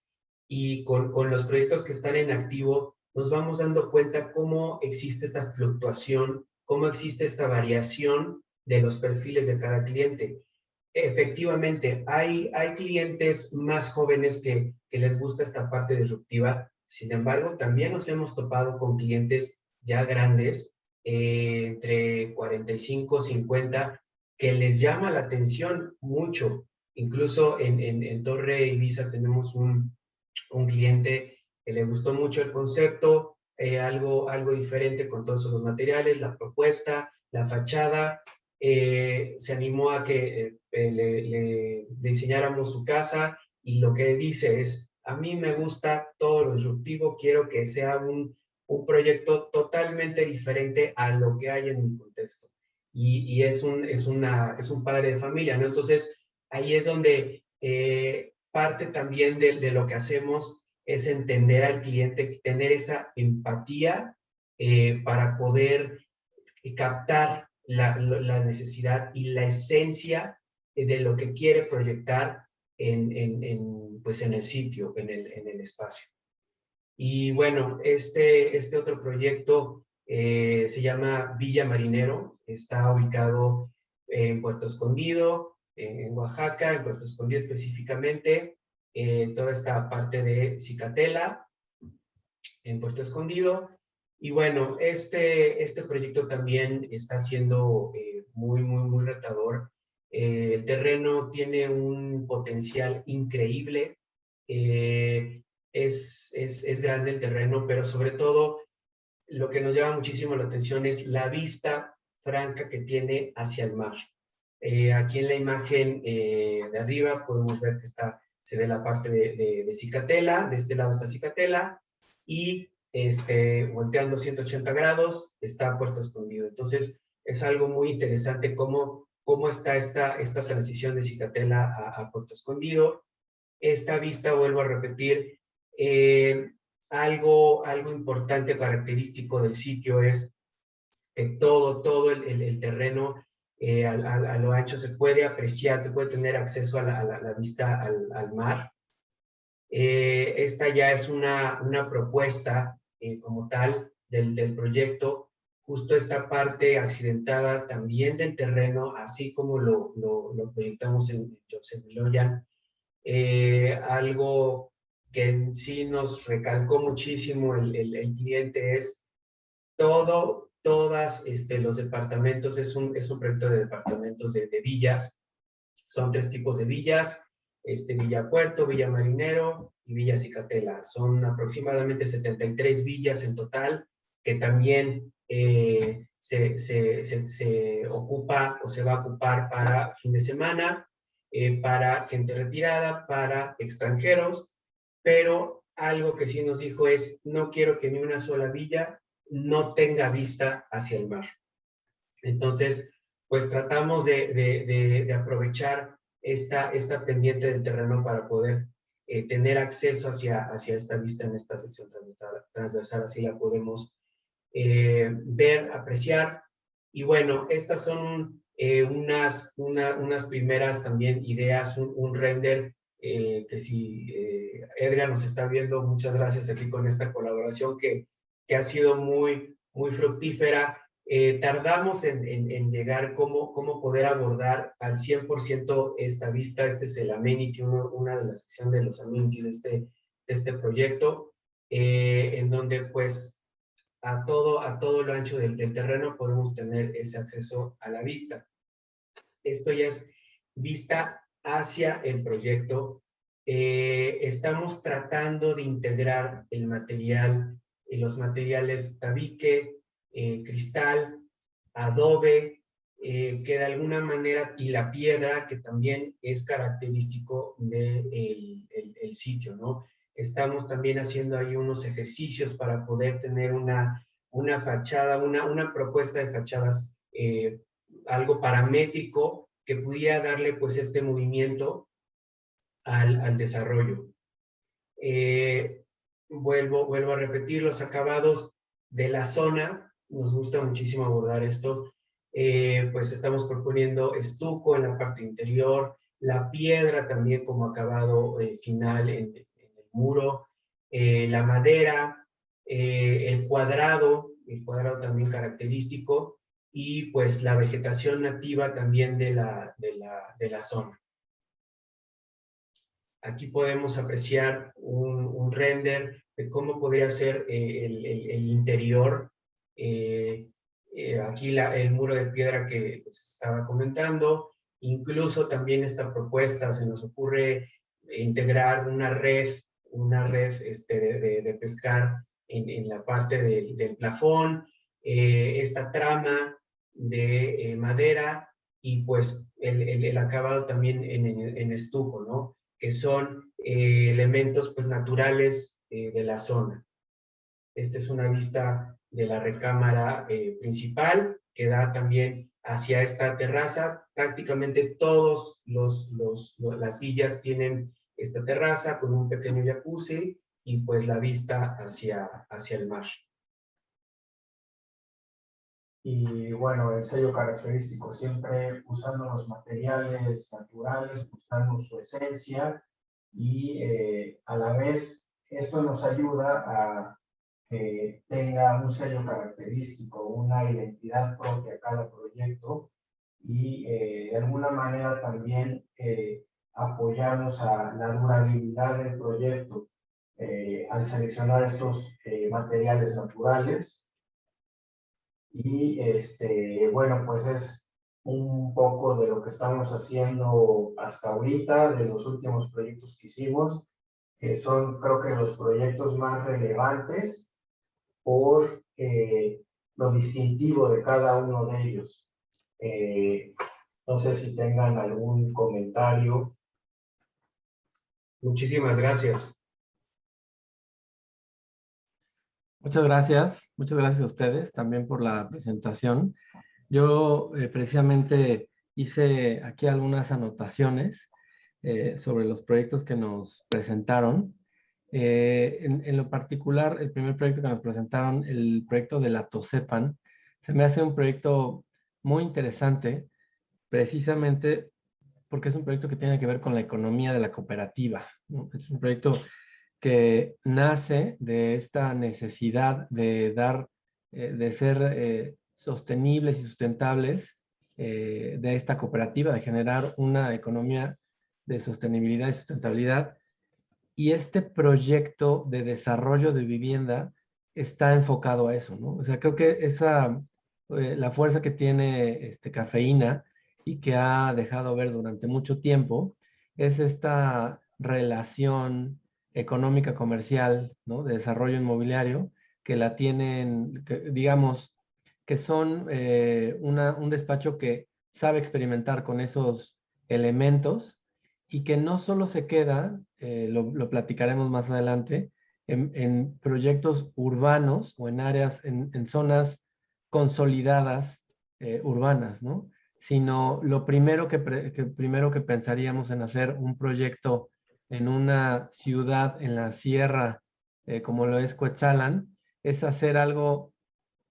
y con los proyectos que están en activo nos vamos dando cuenta cómo existe esta fluctuación, cómo existe esta variación de los perfiles de cada cliente. Efectivamente, hay clientes más jóvenes que les gusta esta parte disruptiva. Sin embargo, también nos hemos topado con clientes ya grandes, entre 45, 50, que les llama la atención mucho. Incluso en Torre Ibiza tenemos un cliente que le gustó mucho el concepto, algo diferente con todos los materiales, la propuesta, la fachada, se animó a que le diseñáramos su casa, y lo que dice es: a mí me gusta todo lo disruptivo, quiero que sea un proyecto totalmente diferente a lo que hay en mi contexto. Y es un padre de familia, ¿no? Entonces, ahí es donde parte también de lo que hacemos es entender al cliente, tener esa empatía para poder captar la necesidad y la esencia de lo que quiere proyectar pues en el sitio, en el espacio. Y bueno, este otro proyecto se llama Villa Marinero, está ubicado en Puerto Escondido, en Oaxaca, en Puerto Escondido específicamente, toda esta parte de Cicatela, en Puerto Escondido. Y bueno, este proyecto también está siendo muy retador. El terreno tiene un potencial increíble. Es grande el terreno, pero sobre todo lo que nos llama muchísimo la atención es la vista franca que tiene hacia el mar. Aquí en la imagen de arriba podemos ver que se ve la parte de Cicatela, de este lado está Cicatela, y volteando 180 grados está Puerto Escondido. Entonces es algo muy interesante cómo está esta transición de Cicatela a Puerto Escondido. Esta vista, vuelvo a repetir, algo importante, característico del sitio es que todo el terreno a lo ancho se puede apreciar, se puede tener acceso a la vista al mar. Esta ya es una propuesta como tal del proyecto. Justo esta parte accidentada también del terreno, así como lo proyectamos en Joseph Miloyan, algo que en sí nos recalcó muchísimo el cliente es todos los departamentos, es un proyecto de departamentos de villas. Son 3 tipos de villas: Villa Puerto, Villa Marinero y Villa Cicatela. Son aproximadamente 73 villas en total, que también se ocupa o se va a ocupar para fin de semana, para gente retirada, para extranjeros, pero algo que sí nos dijo es: no quiero que ni una sola villa no tenga vista hacia el mar. Entonces, pues tratamos de aprovechar esta pendiente del terreno para poder tener acceso hacia esta vista en esta sección transversal, así la podemos ver, apreciar. Y bueno, estas son unas primeras también ideas, un render que si Edgar nos está viendo, muchas gracias aquí con esta colaboración que ha sido muy fructífera. Tardamos en llegar cómo poder abordar al 100% esta vista. Este es el amenity, una de las secciones de los amenities de este proyecto, en donde pues a todo lo ancho del terreno podemos tener ese acceso a la vista. Esto ya es vista hacia el proyecto. Estamos tratando de integrar el material, los materiales tabique, cristal, adobe, que de alguna manera, y la piedra, que también es característico del sitio, ¿no? Estamos también haciendo ahí unos ejercicios para poder tener una fachada, una propuesta de fachadas, algo paramétrico que pudiera darle pues este movimiento al desarrollo. Vuelvo a repetir, los acabados de la zona, nos gusta muchísimo abordar esto. Pues estamos proponiendo estuco en la parte interior, la piedra también como acabado final en el muro, la madera, el cuadrado también característico, y pues la vegetación nativa también de la zona. Aquí podemos apreciar un render de cómo podría ser el interior. Aquí el muro de piedra que les estaba comentando. Incluso también esta propuesta se nos ocurre integrar una red de pescar en la parte del plafón. Esta trama de madera y pues el acabado también en estuco, ¿no? Que son elementos pues naturales de la zona. Esta es una vista de la recámara principal que da también hacia esta terraza. Prácticamente todos las villas tienen esta terraza con un pequeño jacuzzi y pues la vista hacia el mar. Y bueno, el sello característico, siempre usando los materiales naturales, buscando su esencia y a la vez esto nos ayuda a que tenga un sello característico, una identidad propia a cada proyecto y de alguna manera también apoyarnos a la durabilidad del proyecto al seleccionar estos materiales naturales. Y bueno, pues es un poco de lo que estamos haciendo hasta ahorita, de los últimos proyectos que hicimos, que son creo que los proyectos más relevantes por lo distintivo de cada uno de ellos. No sé si tengan algún comentario. Muchísimas gracias. Muchas gracias a ustedes también por la presentación. Yo precisamente hice aquí algunas anotaciones sobre los proyectos que nos presentaron. En lo particular, el primer proyecto que nos presentaron, el proyecto de la Tosepan, se me hace un proyecto muy interesante, precisamente porque es un proyecto que tiene que ver con la economía de la cooperativa, ¿no? Es un proyecto que nace de esta necesidad de de ser sostenibles y sustentables de esta cooperativa, de generar una economía de sostenibilidad y sustentabilidad. Y este proyecto de desarrollo de vivienda está enfocado a eso, ¿no? O sea, creo que la fuerza que tiene Cafeína y que ha dejado ver durante mucho tiempo es esta relación económica comercial, ¿no? De desarrollo inmobiliario que la tienen, digamos, que son un despacho que sabe experimentar con esos elementos y que no solo se queda, lo platicaremos más adelante, en proyectos urbanos o en áreas, en zonas consolidadas urbanas, ¿no? Sino lo primero primero que pensaríamos en hacer un proyecto en una ciudad en la sierra, como lo es Coetzalan, es hacer algo,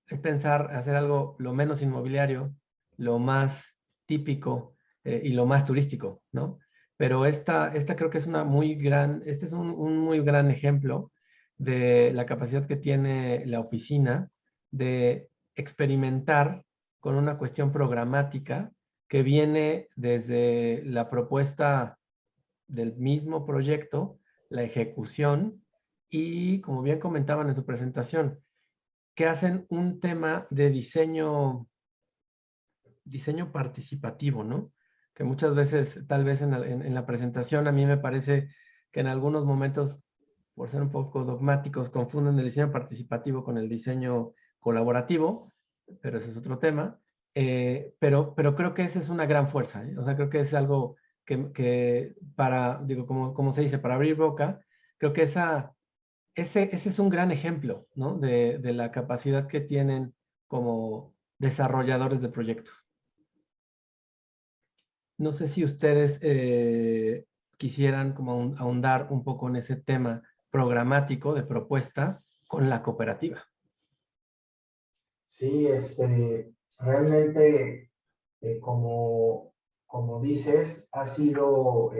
es pensar hacer algo lo menos inmobiliario, lo más típico y lo más turístico, ¿no? Pero esta creo que es este es un muy gran ejemplo de la capacidad que tiene la oficina de experimentar con una cuestión programática que viene desde la propuesta del mismo proyecto, la ejecución y, como bien comentaban en su presentación, que hacen un tema de diseño participativo, ¿no? Que muchas veces, tal vez en la presentación, a mí me parece que en algunos momentos, por ser un poco dogmáticos, confunden el diseño participativo con el diseño colaborativo, pero ese es otro tema. Pero creo que esa es una gran fuerza, ¿eh? O sea, creo que es algo que para, digo, como se dice, para abrir boca, creo que ese es un gran ejemplo, ¿no? De la capacidad que tienen como desarrolladores de proyectos. No sé si ustedes quisieran como ahondar un poco en ese tema programático de propuesta con la cooperativa. Sí, realmente, como dices, ha sido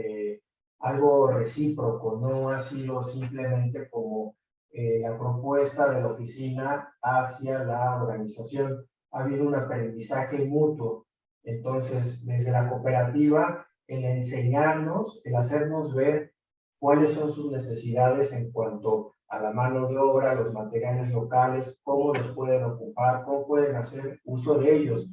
algo recíproco, no ha sido simplemente como la propuesta de la oficina hacia la organización. Ha habido un aprendizaje mutuo. Entonces, desde la cooperativa, el enseñarnos, el hacernos ver cuáles son sus necesidades en cuanto a la mano de obra, los materiales locales, cómo los pueden ocupar, cómo pueden hacer uso de ellos.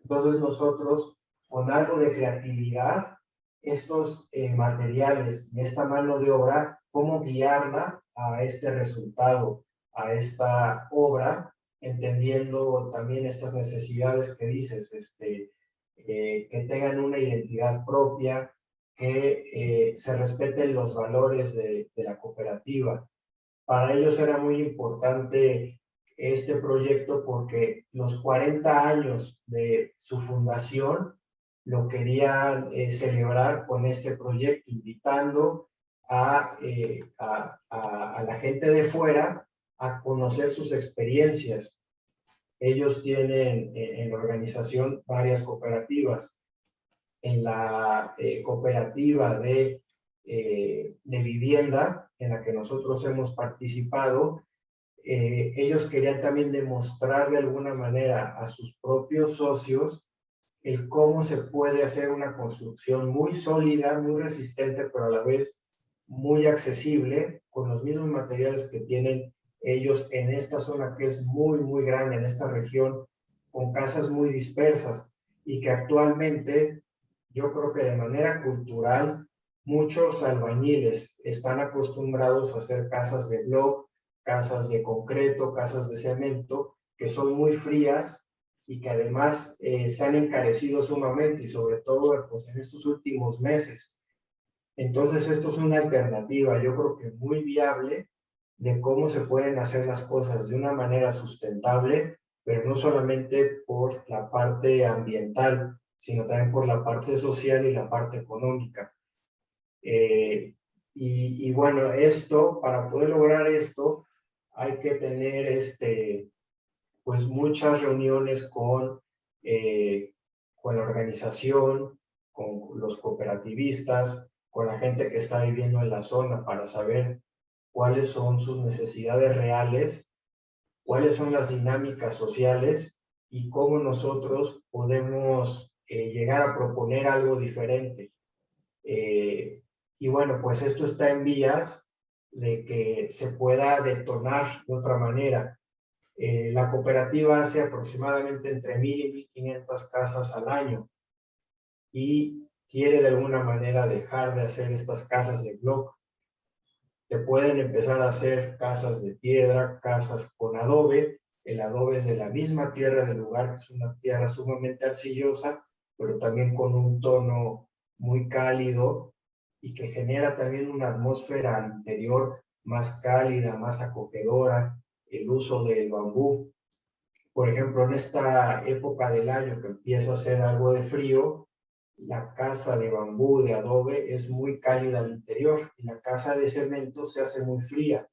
Entonces nosotros, con algo de creatividad, estos materiales y esta mano de obra, cómo guiarla a este resultado, a esta obra entendiendo también estas necesidades que dices, que tengan una identidad propia, que se respeten los valores de la cooperativa. Para ellos era muy importante este proyecto porque los 40 años de su fundación lo querían celebrar con este proyecto, invitando a la gente de fuera a conocer sus experiencias. Ellos tienen en la organización varias cooperativas. En la cooperativa de vivienda en la que nosotros hemos participado, ellos querían también demostrar de alguna manera a sus propios socios el cómo se puede hacer una construcción muy sólida, muy resistente, pero a la vez muy accesible, con los mismos materiales que tienen ellos en esta zona que es muy, muy grande, en esta región, con casas muy dispersas, y que actualmente, yo creo que de manera cultural, muchos albañiles están acostumbrados a hacer casas de bloc, casas de concreto, casas de cemento, que son muy frías y que además se han encarecido sumamente, y sobre todo pues, en estos últimos meses. Entonces esto es una alternativa, yo creo que muy viable, de cómo se pueden hacer las cosas de una manera sustentable, pero no solamente por la parte ambiental, sino también por la parte social y la parte económica. Y bueno, para poder lograr esto, hay que tener pues muchas reuniones con la organización, con los cooperativistas, con la gente que está viviendo en la zona para saber cuáles son sus necesidades reales, cuáles son las dinámicas sociales y cómo nosotros podemos llegar a proponer algo diferente. Y bueno, pues esto está en vías de que se pueda detonar de otra manera. La cooperativa hace aproximadamente entre 1,000 y 1,500 casas al año y quiere de alguna manera dejar de hacer estas casas de bloc. Se pueden empezar a hacer casas de piedra, casas con adobe. El adobe es de la misma tierra del lugar, que es una tierra sumamente arcillosa, pero también con un tono muy cálido y que genera también una atmósfera interior más cálida, más acogedora. El uso del bambú. Por ejemplo, en esta época del año que empieza a hacer algo de frío, la casa de bambú, de adobe, es muy cálida al interior y la casa de cemento se hace muy fría.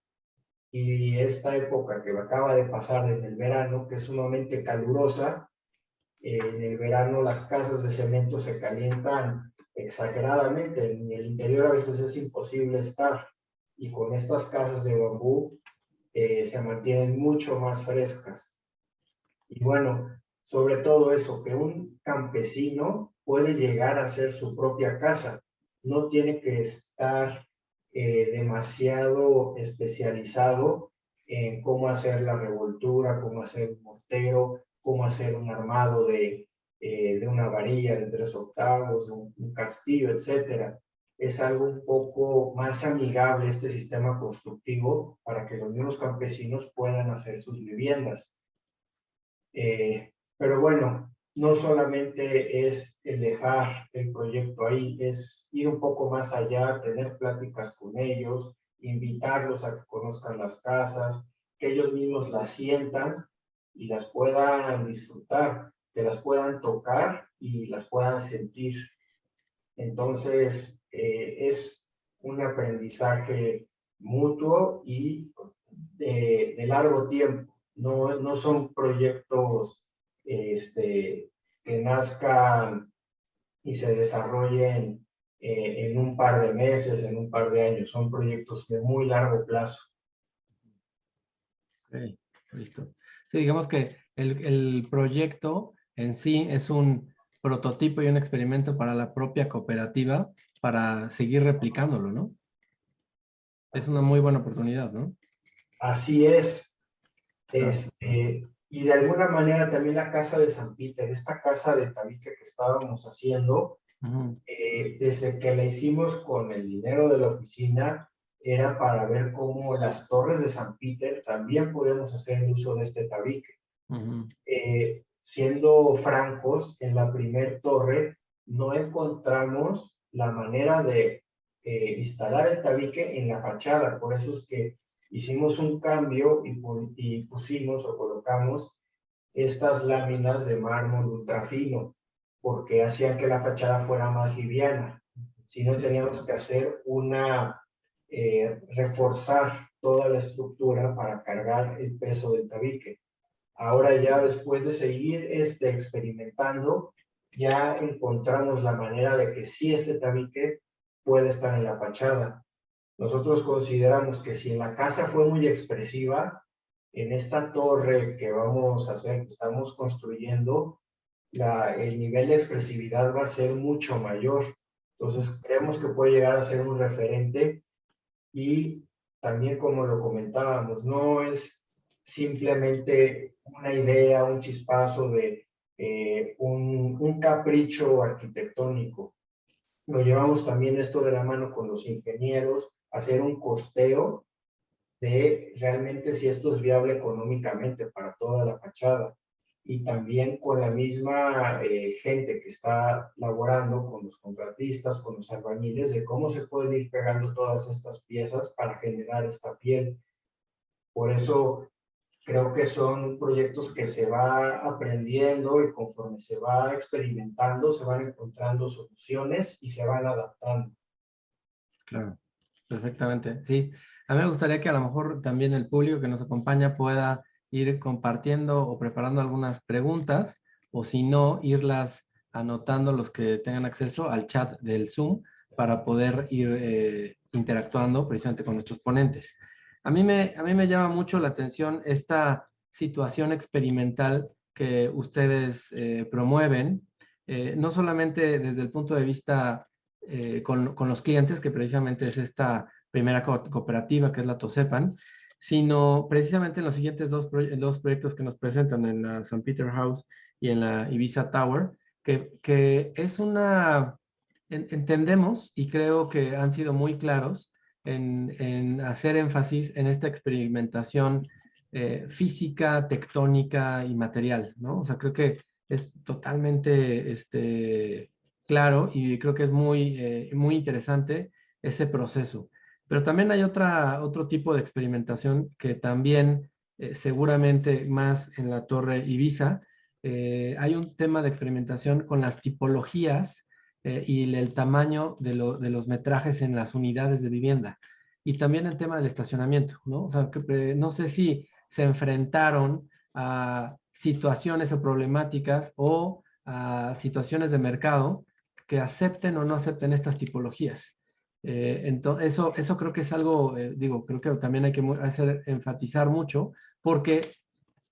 Y esta época que acaba de pasar en el verano, que es sumamente calurosa, en el verano las casas de cemento se calientan exageradamente. En el interior a veces es imposible estar. Y con estas casas de bambú se mantienen mucho más frescas. Y bueno, sobre todo eso, que un campesino puede llegar a hacer su propia casa. No tiene que estar demasiado especializado en cómo hacer la revoltura, cómo hacer un mortero, cómo hacer un armado de una varilla de 3 octavos, un castillo, etc. Es algo un poco más amigable este sistema constructivo para que los mismos campesinos puedan hacer sus viviendas. Pero bueno, no solamente es el dejar el proyecto ahí, es ir un poco más allá, tener pláticas con ellos, invitarlos a que conozcan las casas, que ellos mismos las sientan y las puedan disfrutar, que las puedan tocar y las puedan sentir. Entonces, es un aprendizaje mutuo y de largo tiempo. No son proyectos que nazcan y se desarrollen en un par de meses, en un par de años. Son proyectos de muy largo plazo. Ok, listo. Sí, digamos que el proyecto en sí es un prototipo y un experimento para la propia cooperativa para seguir replicándolo, ¿no? Es una muy buena oportunidad, ¿no? Así es. Y de alguna manera también la casa de San Peter, esta casa de tabique que estábamos haciendo, desde que la hicimos con el dinero de la oficina, era para ver cómo las torres de San Peter también podemos hacer el uso de este tabique. Siendo francos, en la primer torre no encontramos la manera de instalar el tabique en la fachada, por eso es que hicimos un cambio y pusimos o colocamos estas láminas de mármol ultrafino, porque hacían que la fachada fuera más liviana. Si no, teníamos que hacer reforzar toda la estructura para cargar el peso del tabique. Ahora ya después de seguir experimentando, ya encontramos la manera de que sí este tabique puede estar en la fachada. Nosotros consideramos que si en la casa fue muy expresiva, en esta torre que vamos a hacer, que estamos construyendo, el nivel de expresividad va a ser mucho mayor. Entonces creemos que puede llegar a ser un referente y también, como lo comentábamos, no es simplemente una idea, un chispazo de un capricho arquitectónico. Lo llevamos también esto de la mano con los ingenieros, hacer un costeo de realmente si esto es viable económicamente para toda la fachada. Y también con la misma gente que está laborando, con los contratistas, con los albañiles, de cómo se pueden ir pegando todas estas piezas para generar esta piel. Por eso creo que son proyectos que se va aprendiendo y conforme se va experimentando, se van encontrando soluciones y se van adaptando. Claro, perfectamente. Sí, a mí me gustaría que a lo mejor también el público que nos acompaña pueda ir compartiendo o preparando algunas preguntas, o si no, irlas anotando los que tengan acceso al chat del Zoom para poder ir interactuando precisamente con nuestros ponentes. A mí me llama mucho la atención esta situación experimental que ustedes promueven, no solamente desde el punto de vista con los clientes, que precisamente es esta primera cooperativa, que es la Tosepan, sino precisamente en los siguientes dos proyectos que nos presentan en la St. Peter House y en la Ibiza Tower, que es entendemos y creo que han sido muy claros en hacer énfasis en esta experimentación física, tectónica y material, ¿no? O sea, creo que es totalmente claro y creo que es muy interesante ese proceso. Pero también hay otro tipo de experimentación que también seguramente más en la Torre Ibiza, hay un tema de experimentación con las tipologías y el tamaño de los metrajes en las unidades de vivienda. Y también el tema del estacionamiento, ¿no? O sea, no sé si se enfrentaron a situaciones o problemáticas o a situaciones de mercado que acepten o no acepten estas tipologías. Entonces, eso creo que es algo, creo que también hay que enfatizar mucho, porque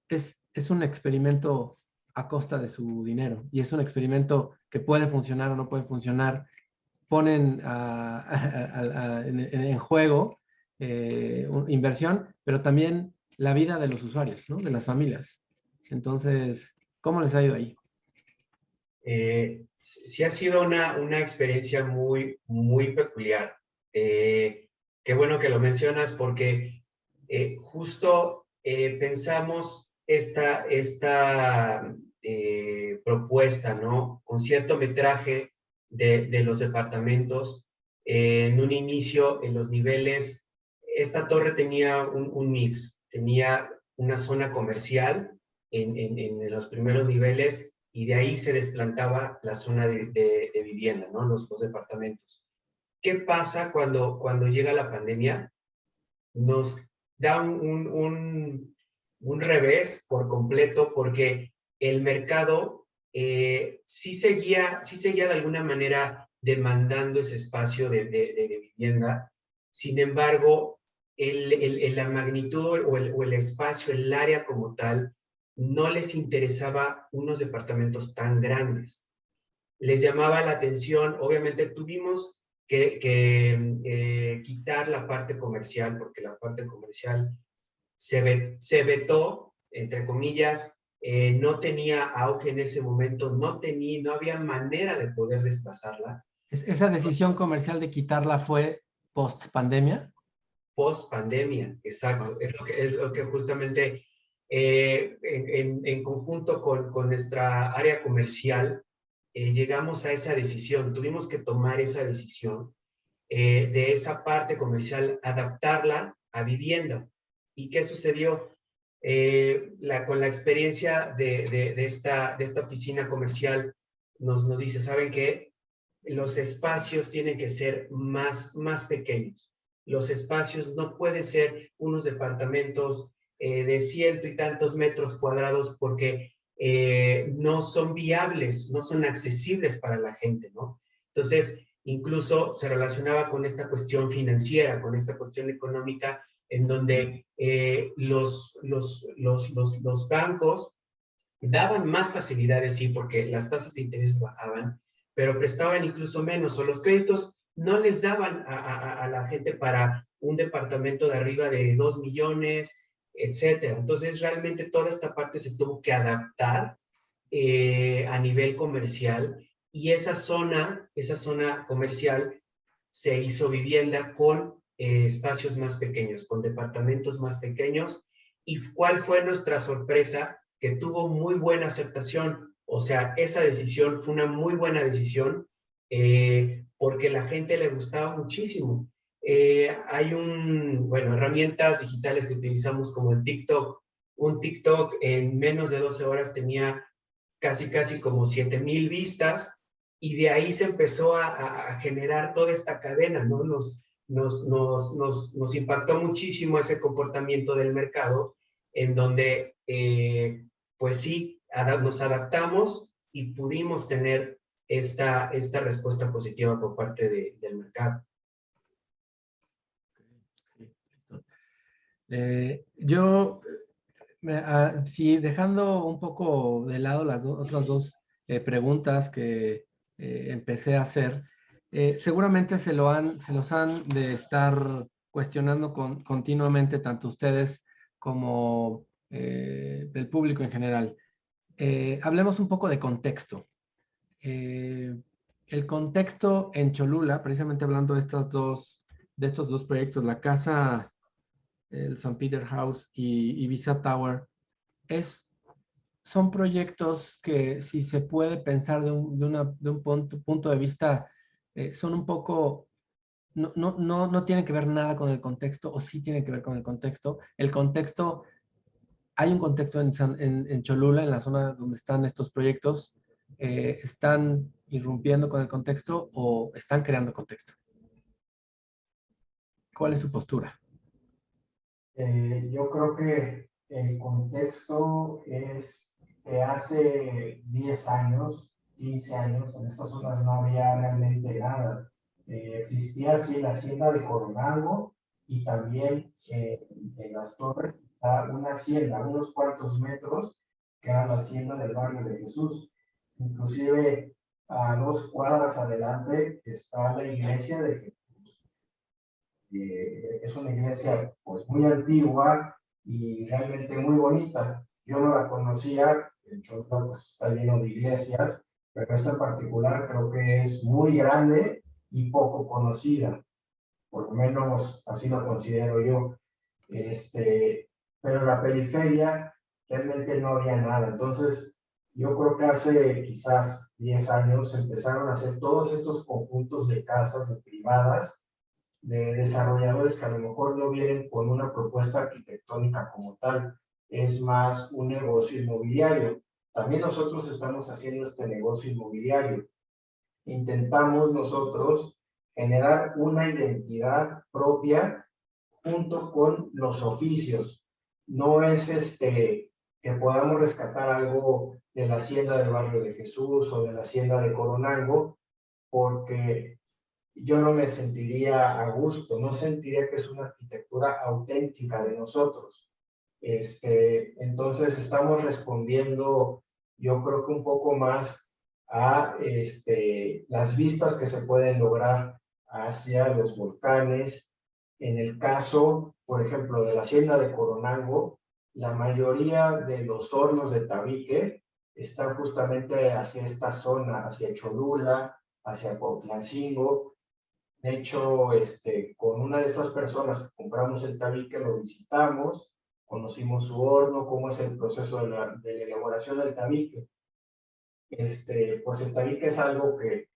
es un experimento a costa de su dinero, y es un experimento que puede funcionar o no puede funcionar. Ponen en juego inversión, pero también la vida de los usuarios, ¿no? De las familias. Entonces, ¿cómo les ha ido ahí? Sí ha sido una experiencia muy, muy peculiar. Qué bueno que lo mencionas porque justo pensamos esta propuesta, ¿no? Con cierto metraje de los departamentos. En un inicio, en los niveles, esta torre tenía un mix. Tenía una zona comercial en los primeros niveles, y de ahí se desplantaba la zona de vivienda, ¿no? Los departamentos. ¿Qué pasa cuando llega la pandemia? Nos da un revés por completo, porque el mercado sí seguía de alguna manera demandando ese espacio de vivienda. Sin embargo, la magnitud o el espacio, el área como tal, no les interesaba unos departamentos tan grandes. Les llamaba la atención, obviamente tuvimos que quitar la parte comercial, porque la parte comercial se vetó, entre comillas, no tenía auge en ese momento, no había manera de poder desplazarla. ¿Esa decisión comercial de quitarla fue post pandemia? post pandemia. Exacto, es lo que justamente en conjunto con nuestra área comercial llegamos a esa decisión. Tuvimos que tomar esa decisión de esa parte comercial, adaptarla a vivienda. ¿Y qué sucedió? Con la experiencia de esta oficina comercial nos dice, ¿saben qué? Los espacios tienen que ser más pequeños. Los espacios no pueden ser unos departamentos de 100 y tantos metros cuadrados porque no son viables, no son accesibles para la gente, ¿no? Entonces, incluso se relacionaba con esta cuestión financiera, con esta cuestión económica, en donde los bancos daban más facilidades, sí, porque las tasas de interés bajaban, pero prestaban incluso menos, o los créditos no les daban a la gente para un departamento de arriba de 2 millones, etcétera. Entonces, realmente toda esta parte se tuvo que adaptar a nivel comercial, y esa zona comercial se hizo vivienda con espacios más pequeños, con departamentos más pequeños. ¿Y cuál fue nuestra sorpresa? Que tuvo muy buena aceptación. O sea, esa decisión fue una muy buena decisión porque la gente le gustaba muchísimo. Hay herramientas digitales que utilizamos como el TikTok. Un TikTok en menos de 12 horas tenía casi como 7,000 vistas, y de ahí se empezó a generar toda esta cadena, ¿no? Nos impactó muchísimo ese comportamiento del mercado, en donde, pues sí, nos adaptamos y pudimos tener esta respuesta positiva por parte del mercado. Sí, dejando un poco de lado las otras dos preguntas que empecé a hacer, seguramente se los han de estar cuestionando continuamente tanto ustedes como el público en general. Hablemos un poco de contexto. El contexto en Cholula, precisamente hablando de estos dos proyectos, la casa, el St. Peter House y Ibiza Tower, son proyectos que, si se puede pensar de un punto de vista, son un poco, no tienen que ver nada con el contexto, o sí tienen que ver con el contexto. El contexto, hay un contexto en Cholula, en la zona donde están estos proyectos, ¿están irrumpiendo con el contexto o están creando contexto? ¿Cuál es su postura? Yo creo que el contexto es que hace 10 años, 15 años, en estas zonas no había realmente nada. Existía así la hacienda de Coronalvo, y también en las Torres está una hacienda, unos cuantos metros, que era la hacienda del barrio de Jesús. Inclusive a 2 cuadras adelante está la iglesia de Jesús. Es una iglesia pues muy antigua y realmente muy bonita. Yo no la conocía, de hecho pues, está lleno de iglesias, pero esta en particular creo que es muy grande y poco conocida, por lo menos así lo considero yo. Pero en la periferia realmente no había nada. Entonces, yo creo que hace quizás 10 años empezaron a hacer todos estos conjuntos de casas privadas, de desarrolladores que a lo mejor no vienen con una propuesta arquitectónica como tal, es más un negocio inmobiliario. También nosotros estamos haciendo este negocio inmobiliario. Intentamos nosotros generar una identidad propia junto con los oficios. No es que podamos rescatar algo de la hacienda del barrio de Jesús o de la hacienda de Coronango, porque yo no me sentiría a gusto, no sentiría que es una arquitectura auténtica de nosotros. Entonces estamos respondiendo, yo creo que un poco más a las vistas que se pueden lograr hacia los volcanes. En el caso, por ejemplo, de la hacienda de Coronango, la mayoría de los hornos de tabique están justamente hacia esta zona, hacia Cholula, hacia Cuautlancingo. De hecho, con una de estas personas que compramos el tabique, lo visitamos, conocimos su horno, cómo es el proceso de la elaboración del tabique. Pues el tabique es algo que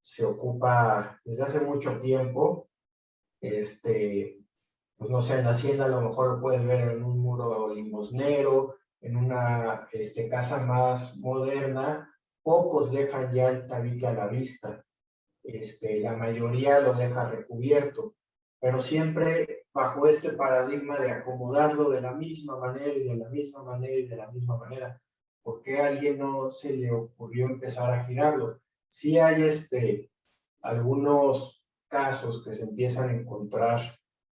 se ocupa desde hace mucho tiempo. Pues no sé, en la hacienda a lo mejor lo puedes ver en un muro limosnero, en una casa más moderna, pocos dejan ya el tabique a la vista. La mayoría lo deja recubierto, pero siempre bajo este paradigma de acomodarlo de la misma manera y de la misma manera y de la misma manera. ¿Por qué a alguien no se le ocurrió empezar a girarlo? Sí hay algunos casos que se empiezan a encontrar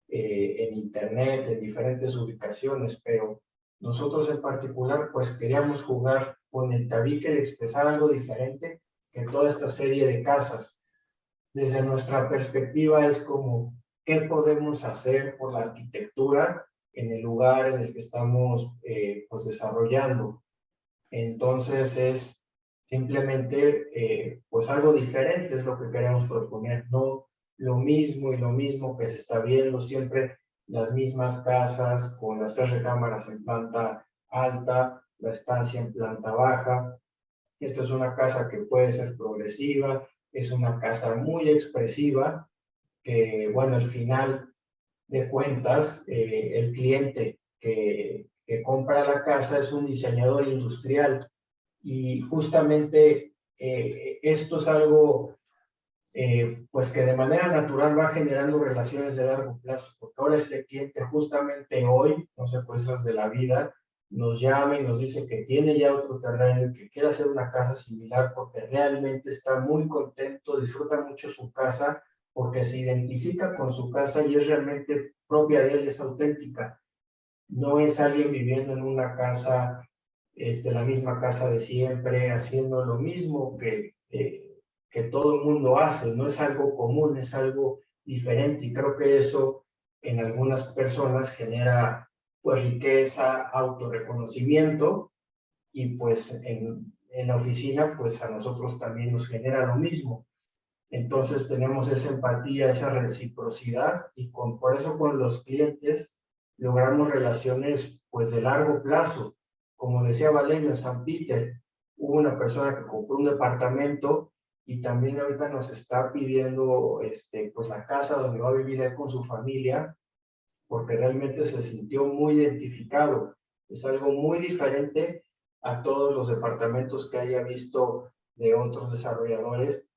en internet, en diferentes ubicaciones, pero nosotros en particular pues queríamos jugar con el tabique de expresar algo diferente que toda esta serie de casas. Desde nuestra perspectiva es como, ¿qué podemos hacer por la arquitectura en el lugar en el que estamos pues desarrollando? Entonces es simplemente pues algo diferente es lo que queremos proponer, no lo mismo y lo mismo que se está viendo siempre, las mismas casas con las 3 recámaras en planta alta, la estancia en planta baja. Esta es una casa que puede ser progresiva, es una casa muy expresiva, que bueno, al final de cuentas, el cliente que compra la casa es un diseñador industrial y justamente esto es algo pues que de manera natural va generando relaciones de largo plazo, porque ahora este cliente justamente hoy, no sé, cosas de la vida, nos llama y nos dice que tiene ya otro terreno y que quiere hacer una casa similar porque realmente está muy contento, disfruta mucho su casa, porque se identifica con su casa y es realmente propia de él, es auténtica. No es alguien viviendo en una casa, la misma casa de siempre, haciendo lo mismo que todo el mundo hace. No es algo común, es algo diferente. Y creo que eso en algunas personas genera pues riqueza, autorreconocimiento y pues en la oficina pues a nosotros también nos genera lo mismo. Entonces tenemos esa empatía, esa reciprocidad y por eso con los clientes logramos relaciones pues de largo plazo. Como decía Valeria, en San Peter hubo una persona que compró un departamento y también ahorita nos está pidiendo pues la casa donde va a vivir él con su familia porque realmente se sintió muy identificado. Es algo muy diferente a todos los departamentos que haya visto de otros desarrolladores.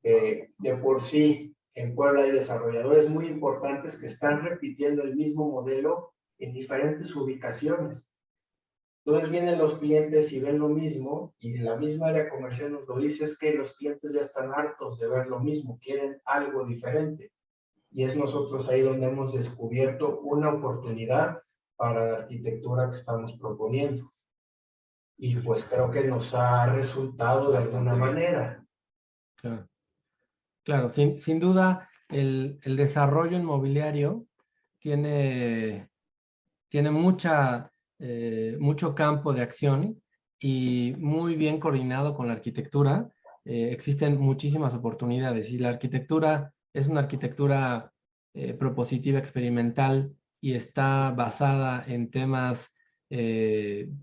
De por sí, en Puebla hay desarrolladores muy importantes que están repitiendo el mismo modelo en diferentes ubicaciones. Entonces vienen los clientes y ven lo mismo, y en la misma área comercial nos lo dice, es que los clientes ya están hartos de ver lo mismo, quieren algo diferente. Y es nosotros ahí donde hemos descubierto una oportunidad para la arquitectura que estamos proponiendo. Y pues creo que nos ha resultado de alguna manera. Claro. Claro, sin duda el desarrollo inmobiliario tiene mucho campo de acción y muy bien coordinado con la arquitectura. Existen muchísimas oportunidades y la arquitectura es una arquitectura propositiva, experimental y está basada en temas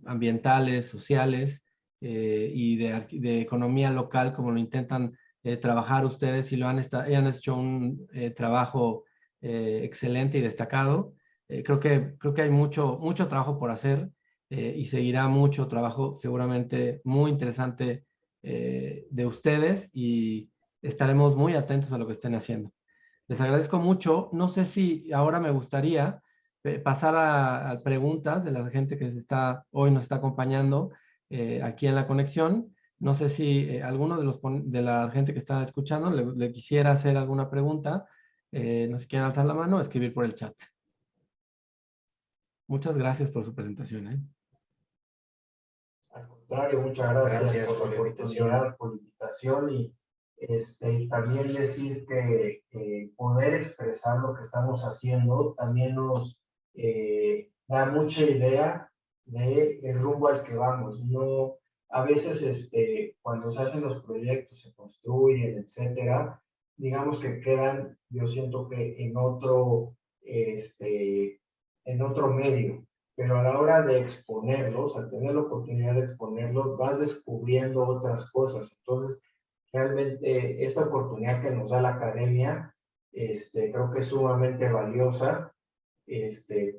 ambientales, sociales y de economía local, como lo intentan trabajar ustedes y han hecho un trabajo excelente y destacado. Creo que hay mucho trabajo por hacer y seguirá mucho trabajo seguramente muy interesante de ustedes y estaremos muy atentos a lo que estén haciendo. Les agradezco mucho. No sé si ahora me gustaría pasar a preguntas de la gente que hoy nos está acompañando aquí en la conexión. No sé si alguno de la gente que está escuchando le quisiera hacer alguna pregunta. No sé si quieren alzar la mano o escribir por el chat. Muchas gracias por su presentación. Al contrario, muchas gracias por la oportunidad, por la invitación y también decir que poder expresar lo que estamos haciendo también nos da mucha idea del rumbo al que vamos. No, a veces cuando se hacen los proyectos, se construyen, etcétera, digamos que quedan, yo siento que en otro medio, pero a la hora de exponerlos, al tener la oportunidad de exponerlos, vas descubriendo otras cosas. Entonces, realmente esta oportunidad que nos da la academia, creo que es sumamente valiosa.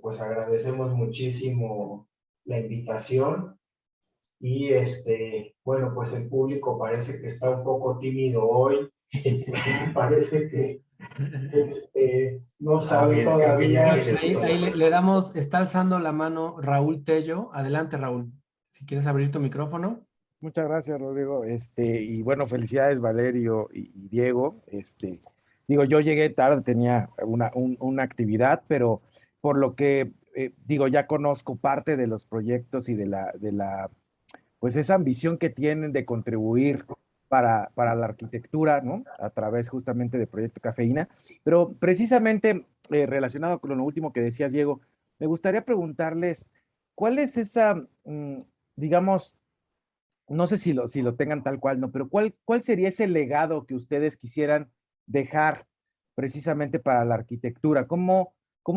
Pues agradecemos muchísimo la invitación y bueno, pues el público parece que está un poco tímido hoy. Parece que no sabe Bien, creo que ya todavía. viene Ahí Tomás. le damos, está alzando la mano Raúl Tello. Adelante, Raúl. Si quieres abrir tu micrófono. Muchas gracias, Rodrigo. Y bueno, felicidades, Valerio y Diego. Digo, yo llegué tarde, tenía una actividad, pero por lo que, digo, ya conozco parte de los proyectos y pues esa ambición que tienen de contribuir para la arquitectura, ¿no? A través justamente de Proyecto Cafeína. Pero precisamente relacionado con lo último que decías, Diego, me gustaría preguntarles, ¿cuál es esa, digamos, no sé si lo tengan tal cual, ¿no? Pero ¿cuál sería ese legado que ustedes quisieran dejar precisamente para la arquitectura? ¿Cómo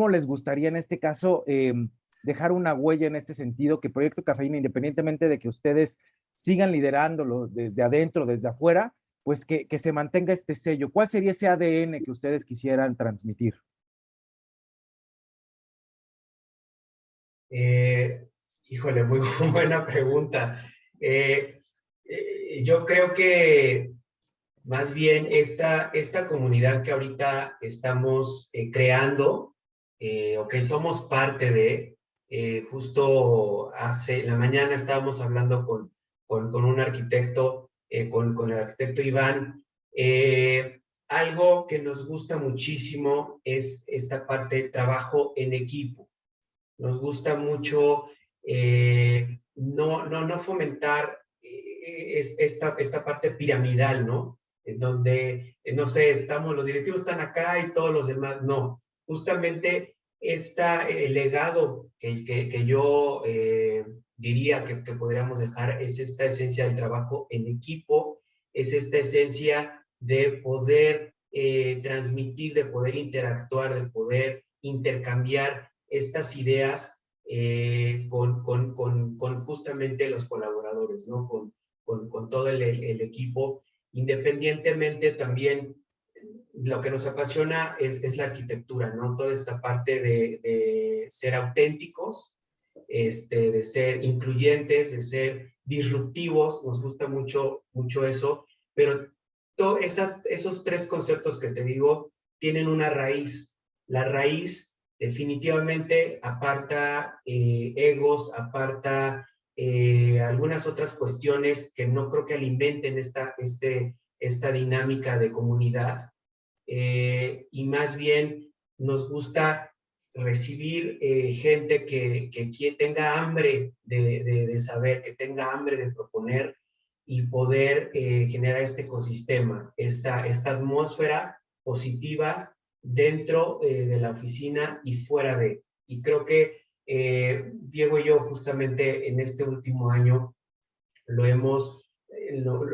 les gustaría en este caso dejar una huella en este sentido que Proyecto Cafeína, independientemente de que ustedes sigan liderándolo desde adentro, desde afuera, pues que se mantenga este sello? ¿Cuál sería ese ADN que ustedes quisieran transmitir? Híjole, muy buena pregunta. Yo creo que más bien esta comunidad que ahorita estamos creando, o que somos parte de, justo hace, la mañana estábamos hablando con un arquitecto, con el arquitecto Iván. Algo que nos gusta muchísimo es esta parte de trabajo en equipo. Nos gusta mucho no fomentar esta parte piramidal, ¿no? En donde, no sé, los directivos están acá y todos los demás, no. Justamente el legado que yo diría que podríamos dejar es esta esencia del trabajo en equipo, es esta esencia de poder transmitir, de poder interactuar, de poder intercambiar estas ideas con justamente los colaboradores, ¿no? Con todo el equipo. Independientemente también, lo que nos apasiona es la arquitectura, ¿no? Toda esta parte de ser auténticos, de ser incluyentes, de ser disruptivos, nos gusta mucho eso, pero esos tres conceptos que te digo tienen una raíz. La raíz definitivamente aparta egos, aparta algunas otras cuestiones que no creo que alimenten esta dinámica de comunidad, y más bien nos gusta recibir gente que tenga hambre de saber, que tenga hambre de proponer y poder generar este ecosistema, esta atmósfera positiva dentro de la oficina y fuera de. Y creo que Diego y yo justamente en este último año lo hemos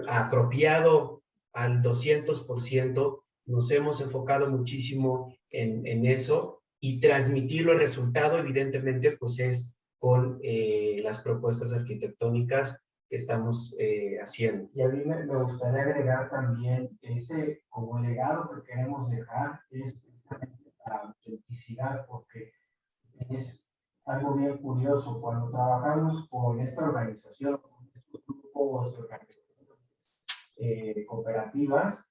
apropiado al 200%, nos hemos enfocado muchísimo en eso y transmitirlo. El resultado evidentemente pues es con las propuestas arquitectónicas que estamos haciendo. Y a mí me gustaría agregar también como legado que queremos dejar es la autenticidad, porque es algo bien curioso. Cuando trabajamos con esta organización, con estos grupos de organizaciones cooperativas,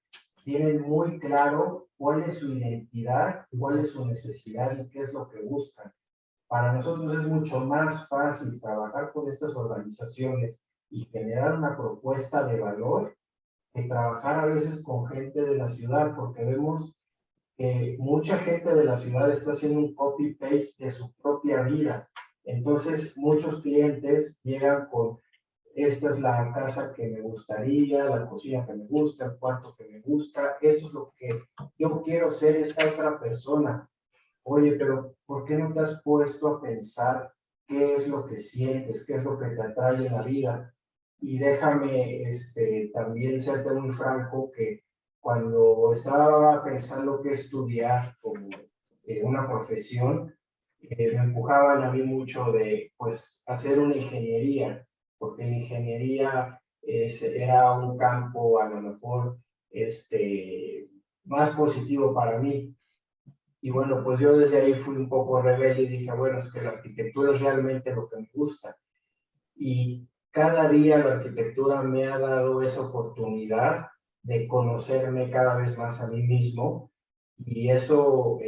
tienen muy claro cuál es su identidad, cuál es su necesidad y qué es lo que buscan. Para nosotros es mucho más fácil trabajar con estas organizaciones y generar una propuesta de valor que trabajar a veces con gente de la ciudad, porque vemos que mucha gente de la ciudad está haciendo un copy-paste de su propia vida. Entonces, muchos clientes llegan con, esta es la casa que me gustaría, la cocina que me gusta, el cuarto que me gusta, eso es lo que yo quiero ser, esta otra persona. Oye, pero ¿por qué no te has puesto a pensar qué es lo que sientes, qué es lo que te atrae en la vida? Y déjame también serte muy franco que cuando estaba pensando qué estudiar como una profesión, me empujaban a mí mucho de, pues, hacer una ingeniería, porque la ingeniería era un campo a lo mejor más positivo para mí. Y bueno, pues yo desde ahí fui un poco rebelde y dije, bueno, es que la arquitectura es realmente lo que me gusta. Y cada día la arquitectura me ha dado esa oportunidad de conocerme cada vez más a mí mismo. Y eso,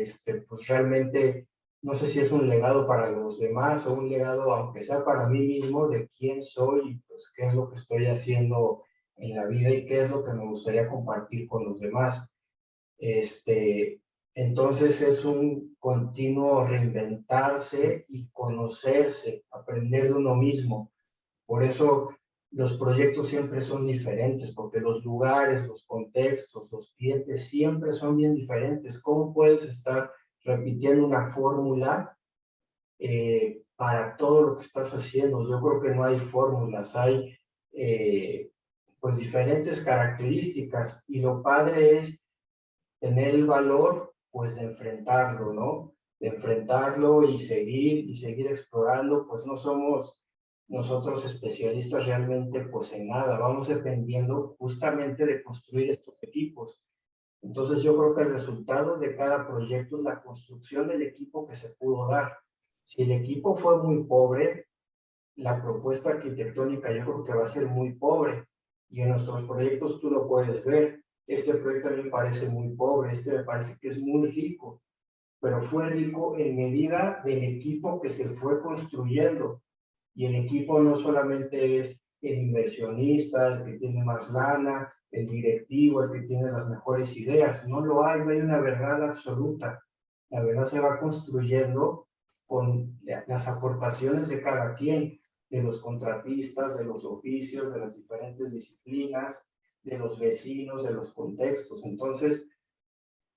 pues realmente, no sé si es un legado para los demás o un legado, aunque sea para mí mismo, de quién soy y pues qué es lo que estoy haciendo en la vida y qué es lo que me gustaría compartir con los demás. Entonces es un continuo reinventarse y conocerse, aprender de uno mismo. Por eso los proyectos siempre son diferentes, porque los lugares, los contextos, los clientes siempre son bien diferentes. ¿Cómo puedes estar repitiendo una fórmula para todo lo que estás haciendo? Yo creo que no hay fórmulas, hay pues diferentes características y lo padre es tener el valor, pues, de enfrentarlo, ¿no? De enfrentarlo y seguir explorando, pues no somos nosotros especialistas realmente, pues, en nada. Vamos dependiendo justamente de construir estos equipos. Entonces, yo creo que el resultado de cada proyecto es la construcción del equipo que se pudo dar. Si el equipo fue muy pobre, la propuesta arquitectónica yo creo que va a ser muy pobre. Y en nuestros proyectos tú lo puedes ver. Este proyecto a mí me parece muy pobre, este me parece que es muy rico, pero fue rico en medida del equipo que se fue construyendo. Y el equipo no solamente es el inversionista, el que tiene más lana, el directivo, el que tiene las mejores ideas. No lo hay, no hay una verdad absoluta. La verdad se va construyendo con las aportaciones de cada quien, de los contratistas, de los oficios, de las diferentes disciplinas, de los vecinos, de los contextos. Entonces,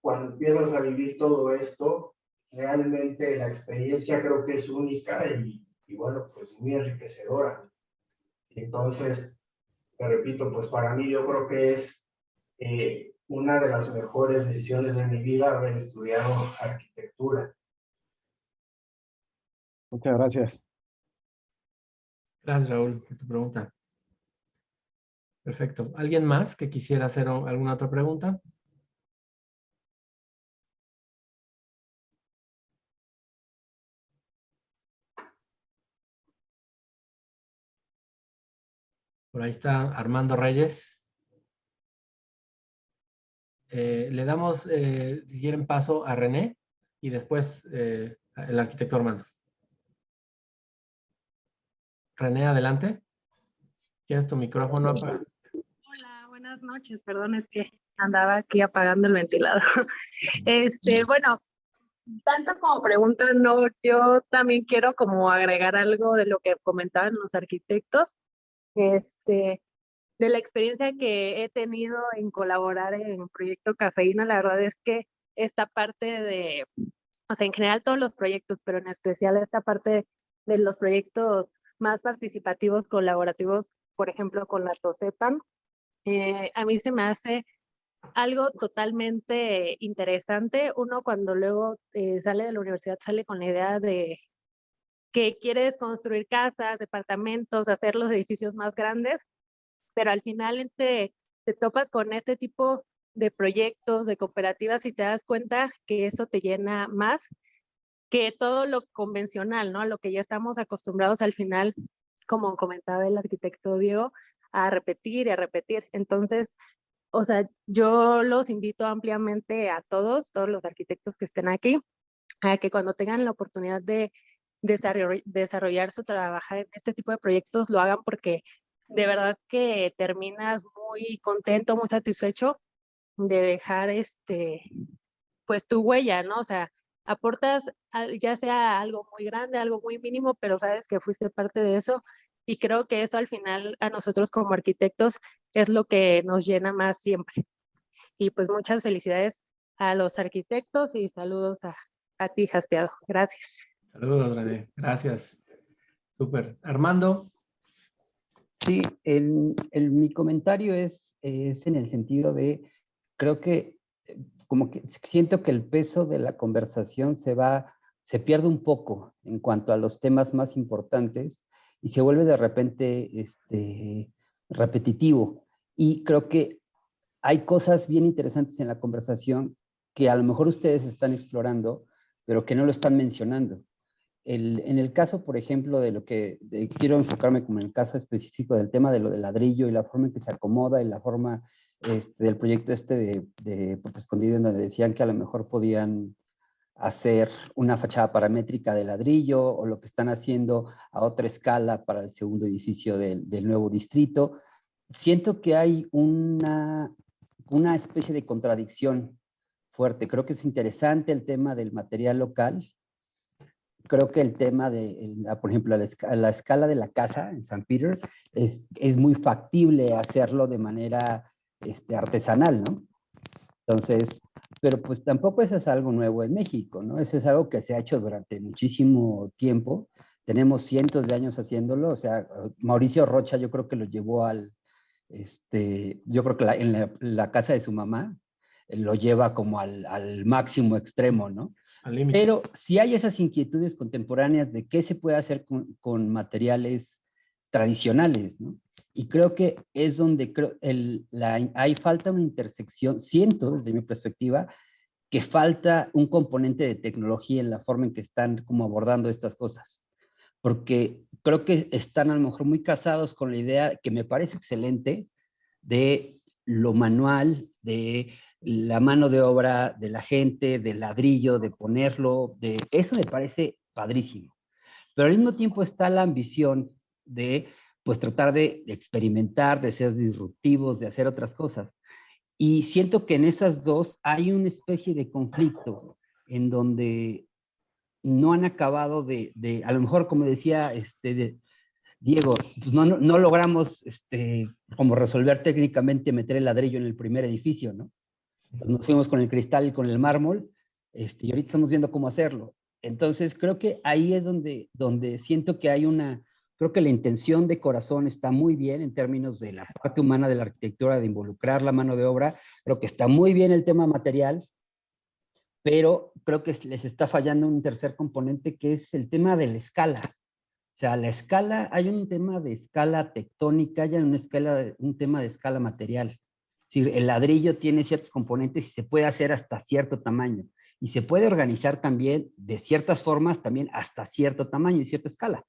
cuando empiezas a vivir todo esto, realmente la experiencia creo que es única y bueno, pues muy enriquecedora. Entonces, te repito, pues para mí yo creo que es una de las mejores decisiones de mi vida haber estudiado arquitectura. Muchas gracias. Gracias, Raúl, por tu pregunta. Perfecto. ¿Alguien más que quisiera hacer alguna otra pregunta? Por ahí está Armando Reyes. Le damos, si quieren, paso a René y después el arquitecto Armando. René, adelante. ¿Tienes tu micrófono apagado? Hola, buenas noches. Perdón, es que andaba aquí apagando el ventilador. Bueno, tanto como pregunta, no, yo también quiero como agregar algo de lo que comentaban los arquitectos, de la experiencia que he tenido en colaborar en Proyecto Cafeína. La verdad es que esta parte de, o sea, en general todos los proyectos, pero en especial esta parte de los proyectos más participativos, colaborativos, por ejemplo, con la TOSEPAN, a mí se me hace algo totalmente interesante. Uno cuando luego sale de la universidad sale con la idea de que quieres construir casas, departamentos, hacer los edificios más grandes, pero al final te topas con este tipo de proyectos, de cooperativas y te das cuenta que eso te llena más que todo lo convencional, ¿no? Lo que ya estamos acostumbrados al final, como comentaba el arquitecto Diego, a repetir y a repetir. Entonces, o sea, yo los invito ampliamente a todos los arquitectos que estén aquí, a que cuando tengan la oportunidad de desarrollar su trabajo en este tipo de proyectos, lo hagan porque de verdad que terminas muy contento, muy satisfecho de dejar pues tu huella, ¿no? O sea, aportas ya sea algo muy grande, algo muy mínimo, pero sabes que fuiste parte de eso y creo que eso al final a nosotros como arquitectos es lo que nos llena más siempre. Y pues muchas felicidades a los arquitectos y saludos a ti, Jaspiado. Gracias. Saludos, René. Gracias. Súper. Armando. Sí, mi comentario es en el sentido de creo que como que siento que el peso de la conversación se pierde un poco en cuanto a los temas más importantes y se vuelve de repente repetitivo. Y creo que hay cosas bien interesantes en la conversación que a lo mejor ustedes están explorando, pero que no lo están mencionando. En el caso, por ejemplo, quiero enfocarme como en el caso específico del tema de lo del ladrillo y la forma en que se acomoda y la forma del proyecto de Puerto Escondido, en donde decían que a lo mejor podían hacer una fachada paramétrica de ladrillo o lo que están haciendo a otra escala para el segundo edificio del nuevo distrito. Siento que hay una especie de contradicción fuerte. Creo que es interesante el tema del material local. Creo que el tema por ejemplo, la escala de la casa en San Peter es muy factible hacerlo de manera artesanal, ¿no? Entonces, pero pues tampoco eso es algo nuevo en México, ¿no? Eso es algo que se ha hecho durante muchísimo tiempo. Tenemos cientos de años haciéndolo. O sea, Mauricio Rocha yo creo que lo llevó yo creo que en la casa de su mamá, lo lleva como al máximo extremo, ¿no? Al límite. Pero sí hay esas inquietudes contemporáneas de qué se puede hacer con materiales tradicionales, ¿no? Y creo que es donde hay falta una intersección, siento desde mi perspectiva, que falta un componente de tecnología en la forma en que están como abordando estas cosas. Porque creo que están a lo mejor muy casados con la idea que me parece excelente de lo manual, de la mano de obra de la gente, del ladrillo, de ponerlo, eso me parece padrísimo. Pero al mismo tiempo está la ambición de pues tratar de experimentar, de ser disruptivos, de hacer otras cosas. Y siento que en esas dos hay una especie de conflicto en donde no han acabado a lo mejor como decía Diego, pues no logramos como resolver técnicamente meter el ladrillo en el primer edificio, ¿no? Entonces nos fuimos con el cristal y con el mármol, y ahorita estamos viendo cómo hacerlo. Entonces creo que ahí es donde siento que creo que la intención de corazón está muy bien en términos de la parte humana de la arquitectura, de involucrar la mano de obra. Creo que está muy bien el tema material, pero creo que les está fallando un tercer componente que es el tema de la escala. O sea, la escala, hay un tema de escala tectónica, hay un tema de escala material. Es decir, el ladrillo tiene ciertos componentes y se puede hacer hasta cierto tamaño. Y se puede organizar también de ciertas formas, también hasta cierto tamaño y cierta escala.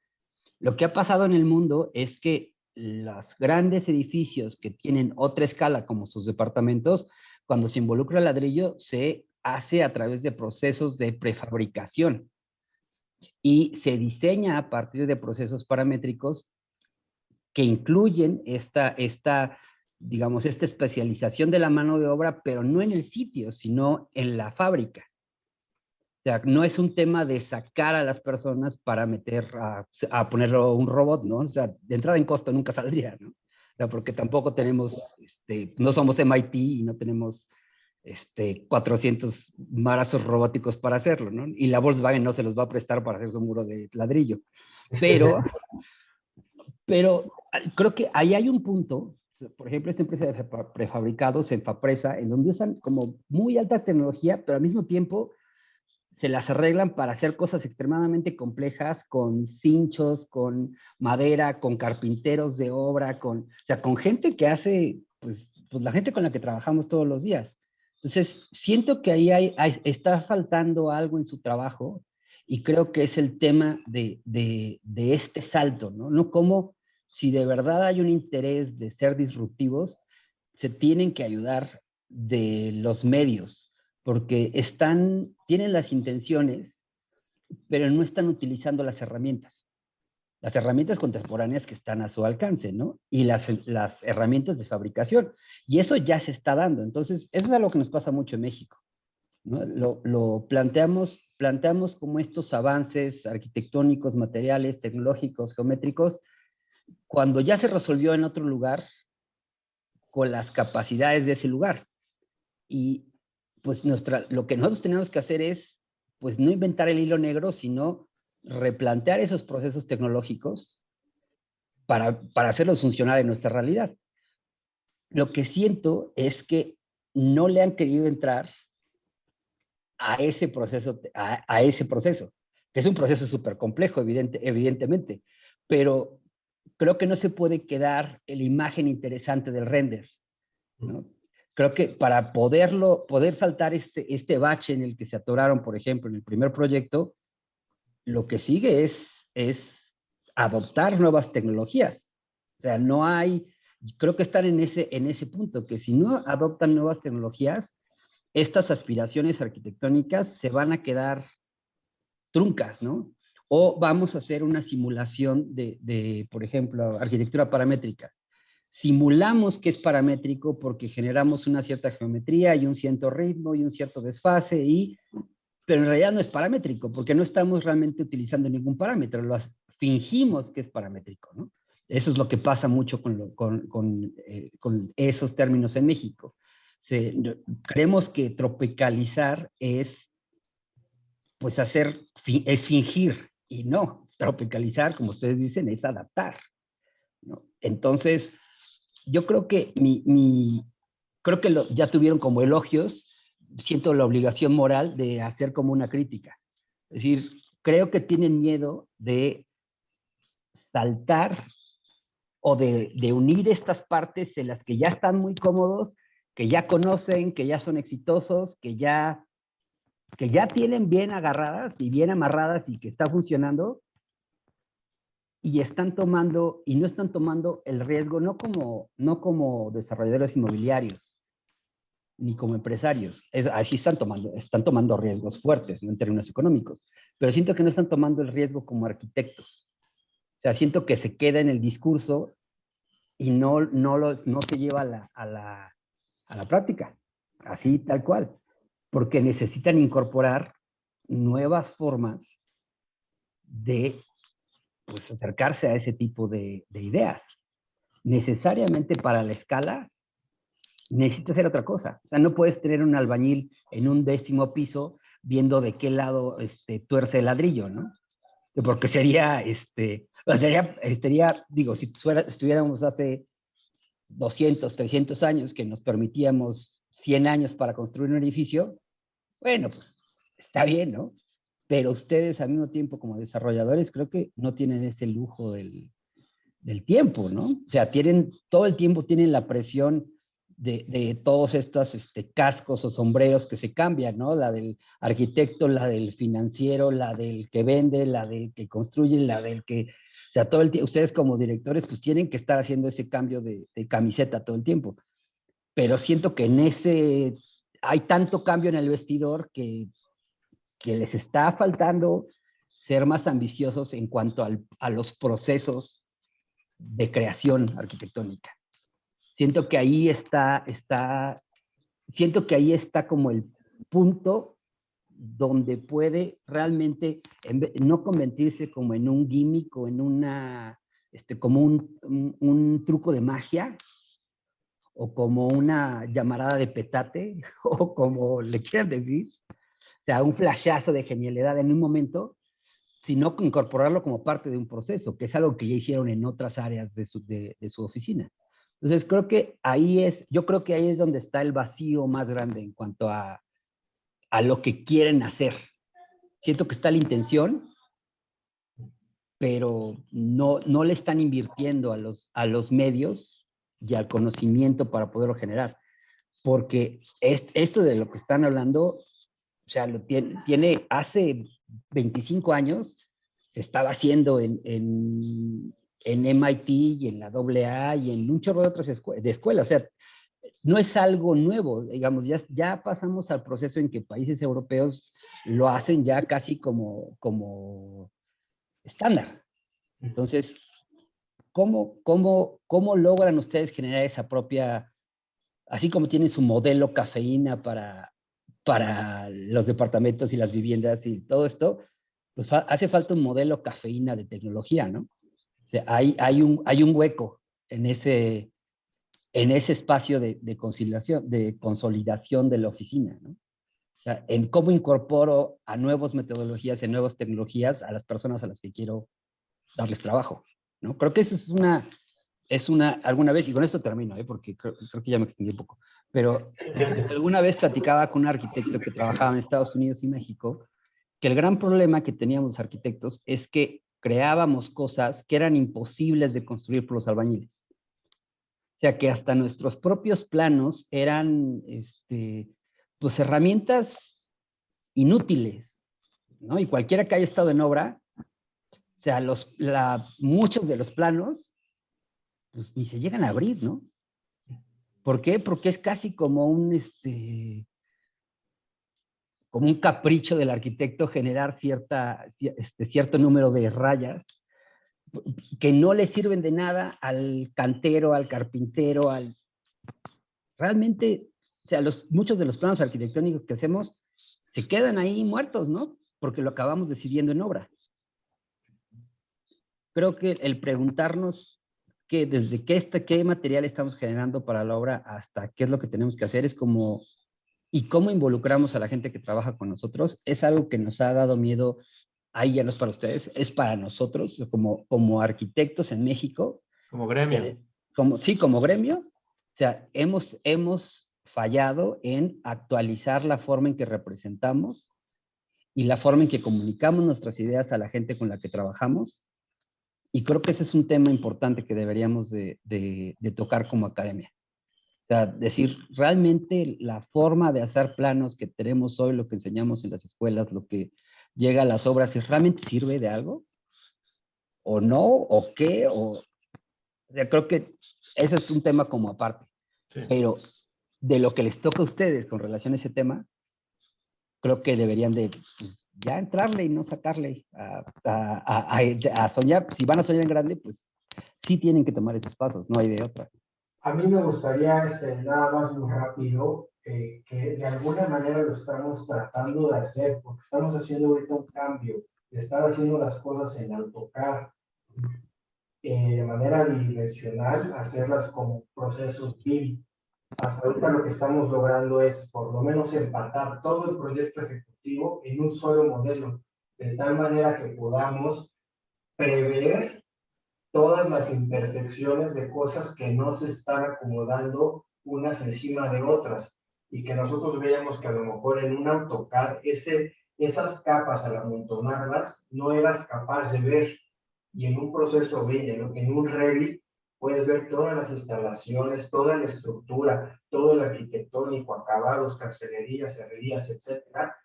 Lo que ha pasado en el mundo es que los grandes edificios que tienen otra escala, como sus departamentos, cuando se involucra el ladrillo, se hace a través de procesos de prefabricación. Y se diseña a partir de procesos paramétricos que incluyen digamos, esta especialización de la mano de obra, pero no en el sitio, sino en la fábrica. O sea, no es un tema de sacar a las personas para a ponerlo un robot, ¿no? O sea, de entrada en costo nunca saldría, ¿no? O sea, porque tampoco tenemos, no somos MIT y no tenemos 400 brazos robóticos para hacerlo, ¿no? Y la Volkswagen no se los va a prestar para hacer su muro de ladrillo. Pero creo que ahí hay un punto, por ejemplo, esta empresa de prefabricados, Enfapresa, en donde usan como muy alta tecnología, pero al mismo tiempo se las arreglan para hacer cosas extremadamente complejas, con cinchos, con madera, con carpinteros de obra, o sea, con gente que hace, pues la gente con la que trabajamos todos los días. Entonces, siento que ahí está faltando algo en su trabajo y creo que es el tema de este salto, ¿no? No como si de verdad hay un interés de ser disruptivos, se tienen que ayudar de los medios, porque tienen las intenciones, pero no están utilizando las herramientas contemporáneas que están a su alcance, ¿no? Y las herramientas de fabricación. Y eso ya se está dando. Entonces, eso es algo que nos pasa mucho en México, ¿no? Lo planteamos como estos avances arquitectónicos, materiales, tecnológicos, geométricos, cuando ya se resolvió en otro lugar con las capacidades de ese lugar. Y pues lo que nosotros tenemos que hacer es, pues no inventar el hilo negro, sino replantear esos procesos tecnológicos para hacerlos funcionar en nuestra realidad. Lo que siento es que no le han querido entrar a ese proceso, que es un proceso súper complejo, evidentemente, pero creo que no se puede quedar la imagen interesante del render, ¿no? Creo que para poder saltar este bache en el que se atoraron, por ejemplo, en el primer proyecto, lo que sigue es adoptar nuevas tecnologías. O sea, no hay, creo que están en ese punto, que si no adoptan nuevas tecnologías, estas aspiraciones arquitectónicas se van a quedar truncas, ¿no? O vamos a hacer una simulación de, por ejemplo, arquitectura paramétrica. Simulamos que es paramétrico porque generamos una cierta geometría y un cierto ritmo y un cierto desfase, pero en realidad no es paramétrico porque no estamos realmente utilizando ningún parámetro, lo fingimos que es paramétrico, ¿no? Eso es lo que pasa mucho con esos términos en México. Creemos que tropicalizar es fingir, y no, tropicalizar, como ustedes dicen, es adaptar, ¿no? Entonces, yo creo que ya tuvieron como elogios, siento la obligación moral de hacer como una crítica. Es decir, creo que tienen miedo de saltar o de unir estas partes en las que ya están muy cómodos, que ya conocen, que ya son exitosos, que ya tienen bien agarradas y bien amarradas y que está funcionando, y no están tomando el riesgo, no como desarrolladores inmobiliarios, ni como empresarios. Así están tomando riesgos fuertes, ¿no? En términos económicos, pero siento que no están tomando el riesgo como arquitectos. O sea, siento que se queda en el discurso y no se lleva a la práctica, así tal cual, porque necesitan incorporar nuevas formas de acercarse a ese tipo de ideas. Necesariamente para la escala necesitas hacer otra cosa. O sea, no puedes tener un albañil en un 10º piso viendo de qué lado tuerce el ladrillo, ¿no? Porque sería, digo, si estuviéramos hace 200, 300 años que nos permitíamos 100 años para construir un edificio, bueno, pues está bien, ¿no? Pero ustedes al mismo tiempo como desarrolladores creo que no tienen ese lujo del tiempo, ¿no? O sea, todo el tiempo tienen la presión de todos estos cascos o sombreros que se cambian, ¿no? La del arquitecto, la del financiero, la del que vende, la del que construye, la del que... O sea, todo el tiempo, ustedes como directores pues tienen que estar haciendo ese cambio de camiseta todo el tiempo. Pero siento que hay tanto cambio en el vestidor que les está faltando ser más ambiciosos en cuanto a los procesos de creación arquitectónica. Siento que ahí está como el punto donde puede realmente no convertirse como en un gimmick o en como un truco de magia o como una llamarada de petate o como le quieran decir, o sea, un flashazo de genialidad en un momento, sino incorporarlo como parte de un proceso, que es algo que ya hicieron en otras áreas de su oficina. Entonces, yo creo que ahí es donde está el vacío más grande en cuanto a lo que quieren hacer. Siento que está la intención, pero no le están invirtiendo a los medios y al conocimiento para poderlo generar. Porque esto de lo que están hablando, o sea, lo tiene hace 25 años, se estaba haciendo en MIT y en la AA y en un chorro de otras escuelas. O sea, no es algo nuevo, digamos, ya pasamos al proceso en que países europeos lo hacen ya casi como estándar. Entonces, ¿cómo logran ustedes generar esa propia, así como tienen su modelo cafeína para los departamentos y las viviendas y todo esto, pues hace falta un modelo cafeína de tecnología, ¿no? O sea, hay un hueco en ese espacio de consolidación de la oficina, ¿no? O sea, en cómo incorporo a nuevas metodologías y nuevas tecnologías a las personas a las que quiero darles trabajo, ¿no? Creo que eso es alguna vez, y con esto termino, porque creo que ya me extendí un poco, pero alguna vez platicaba con un arquitecto que trabajaba en Estados Unidos y México, que el gran problema que teníamos los arquitectos es que creábamos cosas que eran imposibles de construir por los albañiles. O sea, que hasta nuestros propios planos eran, pues, herramientas inútiles, ¿no? Y cualquiera que haya estado en obra, o sea, muchos de los planos, pues, ni se llegan a abrir, ¿no? ¿Por qué? Porque es casi como como un capricho del arquitecto generar cierto número de rayas que no le sirven de nada al cantero, al carpintero, realmente, o sea, muchos de los planos arquitectónicos que hacemos se quedan ahí muertos, ¿no? Porque lo acabamos decidiendo en obra. Creo que el preguntarnos que desde qué material estamos generando para la obra hasta qué es lo que tenemos que hacer es como, y cómo involucramos a la gente que trabaja con nosotros, es algo que nos ha dado miedo. Ahí ya no es para ustedes, es para nosotros, como arquitectos en México. Como gremio. Como gremio. O sea, hemos fallado en actualizar la forma en que representamos y la forma en que comunicamos nuestras ideas a la gente con la que trabajamos. Y creo que ese es un tema importante que deberíamos de tocar como academia. O sea, decir, realmente la forma de hacer planos que tenemos hoy, lo que enseñamos en las escuelas, lo que llega a las obras, si realmente sirve de algo, o no, o qué, o sea, creo que ese es un tema como aparte. Sí. Pero de lo que les toca a ustedes con relación a ese tema, creo que deberían de, pues, ya entrarle y no sacarle a soñar. Si van a soñar en grande, pues sí tienen que tomar esos pasos, no hay de otra. A mí me gustaría, nada más muy rápido, que de alguna manera lo estamos tratando de hacer, porque estamos haciendo ahorita un cambio, de estar haciendo las cosas en AutoCAD, de manera bidimensional, hacerlas como procesos BIM. Hasta ahorita lo que estamos logrando es, por lo menos, empatar todo el proyecto ejecutivo en un solo modelo, de tal manera que podamos prever todas las imperfecciones de cosas que no se están acomodando unas encima de otras, y que nosotros veíamos que a lo mejor en un AutoCAD esas capas al amontonarlas no eras capaz de ver, y en un proceso BIM, en un Revit, puedes ver todas las instalaciones, toda la estructura, todo el arquitectónico, acabados, cancelerías, herrerías, etcétera,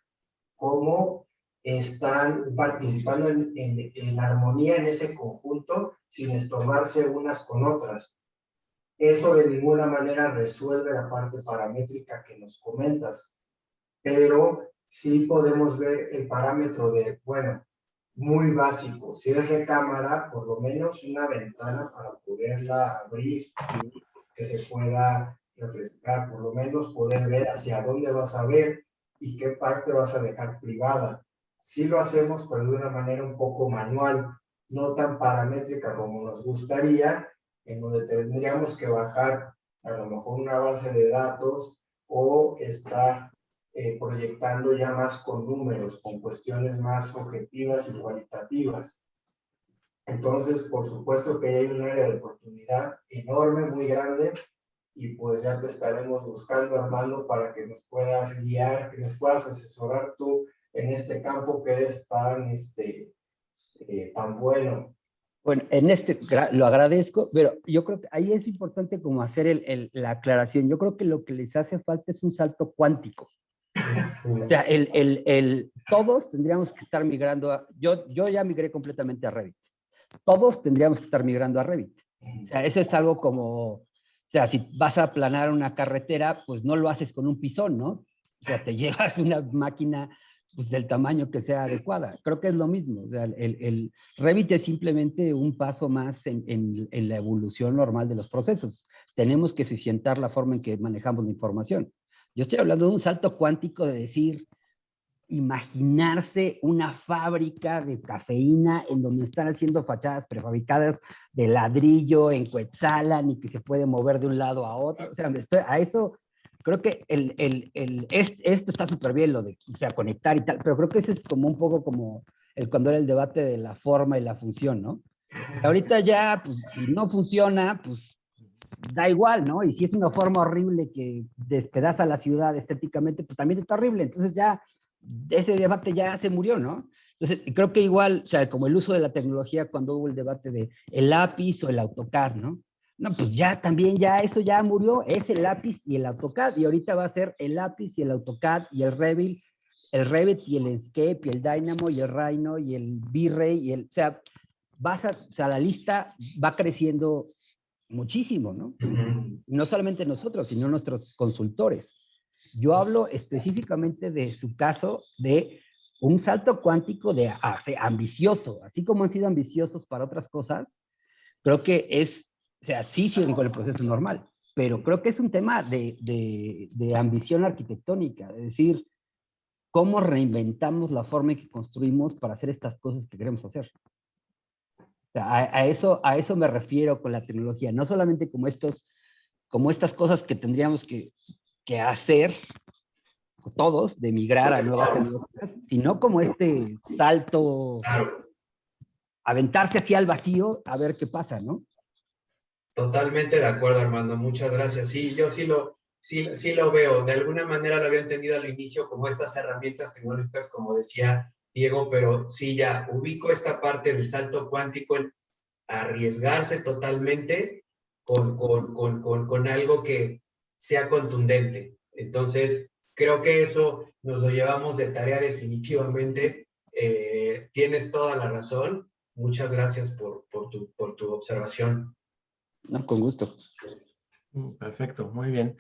cómo están participando en armonía en ese conjunto sin estorbarse unas con otras. Eso de ninguna manera resuelve la parte paramétrica que nos comentas, pero sí podemos ver el parámetro de, bueno, muy básico. Si es recámara, por lo menos una ventana para poderla abrir y que se pueda refrescar, por lo menos poder ver hacia dónde vas a ver y qué parte vas a dejar privada. Sí lo hacemos, pero de una manera un poco manual, no tan paramétrica como nos gustaría, en donde tendríamos que bajar a lo mejor una base de datos o estar proyectando ya más con números, con cuestiones más objetivas y cualitativas. Entonces, por supuesto que hay un área de oportunidad enorme, muy grande, y pues ya te estaremos buscando, Armando, para que nos puedas guiar, que nos puedas asesorar tú en este campo que eres tan bueno. Bueno, lo agradezco, pero yo creo que ahí es importante como hacer la aclaración. Yo creo que lo que les hace falta es un salto cuántico. O sea, todos tendríamos que estar migrando yo ya migré completamente a Revit. Todos tendríamos que estar migrando a Revit. O sea, eso es algo como, o sea, si vas a aplanar una carretera, pues no lo haces con un pisón, ¿no? O sea, te llevas una máquina, pues, del tamaño que sea adecuada. Creo que es lo mismo. O sea, el Revit es simplemente un paso más en la evolución normal de los procesos. Tenemos que eficientar la forma en que manejamos la información. Yo estoy hablando de un salto cuántico de decir, imaginarse una fábrica de cafeína en donde están haciendo fachadas prefabricadas de ladrillo en Cuetzalan y que se puede mover de un lado a otro. O sea, a eso creo que esto está súper bien, lo de, o sea, conectar y tal, pero creo que ese es como un poco como cuando era el debate de la forma y la función, ¿no? Ahorita ya, pues, si no funciona, pues da igual, ¿no? Y si es una forma horrible que despedaza la ciudad estéticamente, pues también está horrible. Entonces ya ese debate ya se murió, ¿no? Entonces creo que igual, o sea, como el uso de la tecnología cuando hubo el debate de el lápiz o el AutoCAD, ¿no? No, pues ya también, ya eso ya murió, es el lápiz y el AutoCAD, y ahorita va a ser el lápiz y el AutoCAD y el Revit y el Enscape y el Dynamo y el Rhino y el V-Ray y o sea, o sea, la lista va creciendo muchísimo, ¿no? Y no solamente nosotros, sino nuestros consultores. Yo hablo específicamente de su caso de un salto cuántico de ambicioso, así como han sido ambiciosos para otras cosas, creo que es, o sea, sí siguen con el proceso normal, pero creo que es un tema de ambición arquitectónica, es decir, cómo reinventamos la forma en que construimos para hacer estas cosas que queremos hacer. O sea, a eso me refiero con la tecnología, no solamente como estas cosas que tendríamos que hacer todos, de migrar a nuevas tecnologías, sino como este salto, Claro, aventarse hacia el vacío a ver qué pasa, ¿no? totalmente de acuerdo, Armando. Muchas gracias. Sí, yo sí lo veo. De alguna manera lo había entendido al inicio como estas herramientas tecnológicas, como decía Diego, pero sí ya ubico esta parte del salto cuántico, el arriesgarse totalmente con algo que sea contundente. Entonces, creo que eso nos lo llevamos de tarea definitivamente. Tienes toda la razón. Muchas gracias por tu observación. No, con gusto. Perfecto, muy bien.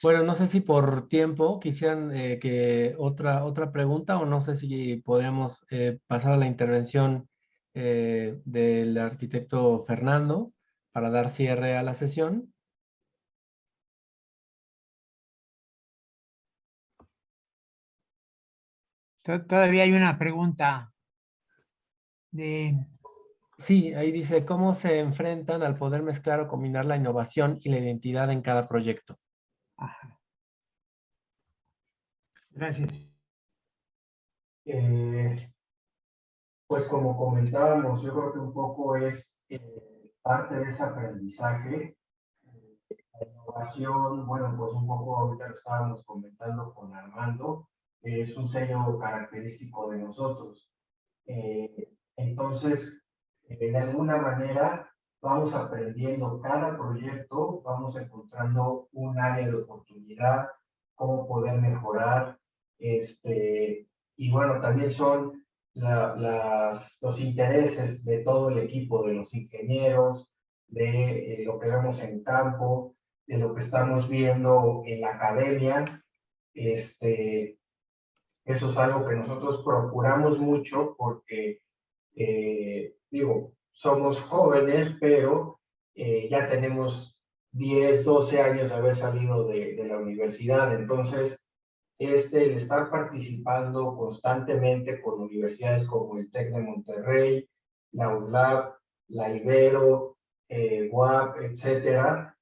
Bueno, no sé si por tiempo quisieran que otra pregunta o no sé si podríamos pasar a la intervención del arquitecto Fernando para dar cierre a la sesión. Todavía hay una pregunta de... Sí, ahí dice, ¿cómo se enfrentan al poder mezclar o combinar la innovación y la identidad en cada proyecto? Ajá. Gracias. Pues como comentábamos, yo creo que un poco es parte de ese aprendizaje. La innovación, bueno, pues un poco ahorita lo estábamos comentando con Armando, es un sello característico de nosotros. Entonces, de alguna manera, vamos aprendiendo cada proyecto, vamos encontrando un área de oportunidad, cómo poder mejorar, y bueno, también son los intereses de todo el equipo, de los ingenieros, de lo que vemos en campo, de lo que estamos viendo en la academia. Eso es algo que nosotros procuramos mucho porque, digo, somos jóvenes, pero ya tenemos 10, 12 años de haber salido de la universidad. Entonces, el estar participando constantemente con universidades como el TEC de Monterrey, la USLAB, la Ibero, UAP, etcétera,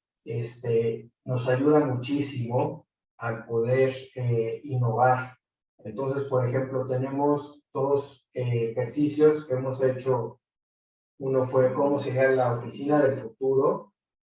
nos ayuda muchísimo al poder innovar. Entonces, por ejemplo, tenemos dos ejercicios que hemos hecho. Uno fue cómo sería la oficina del futuro.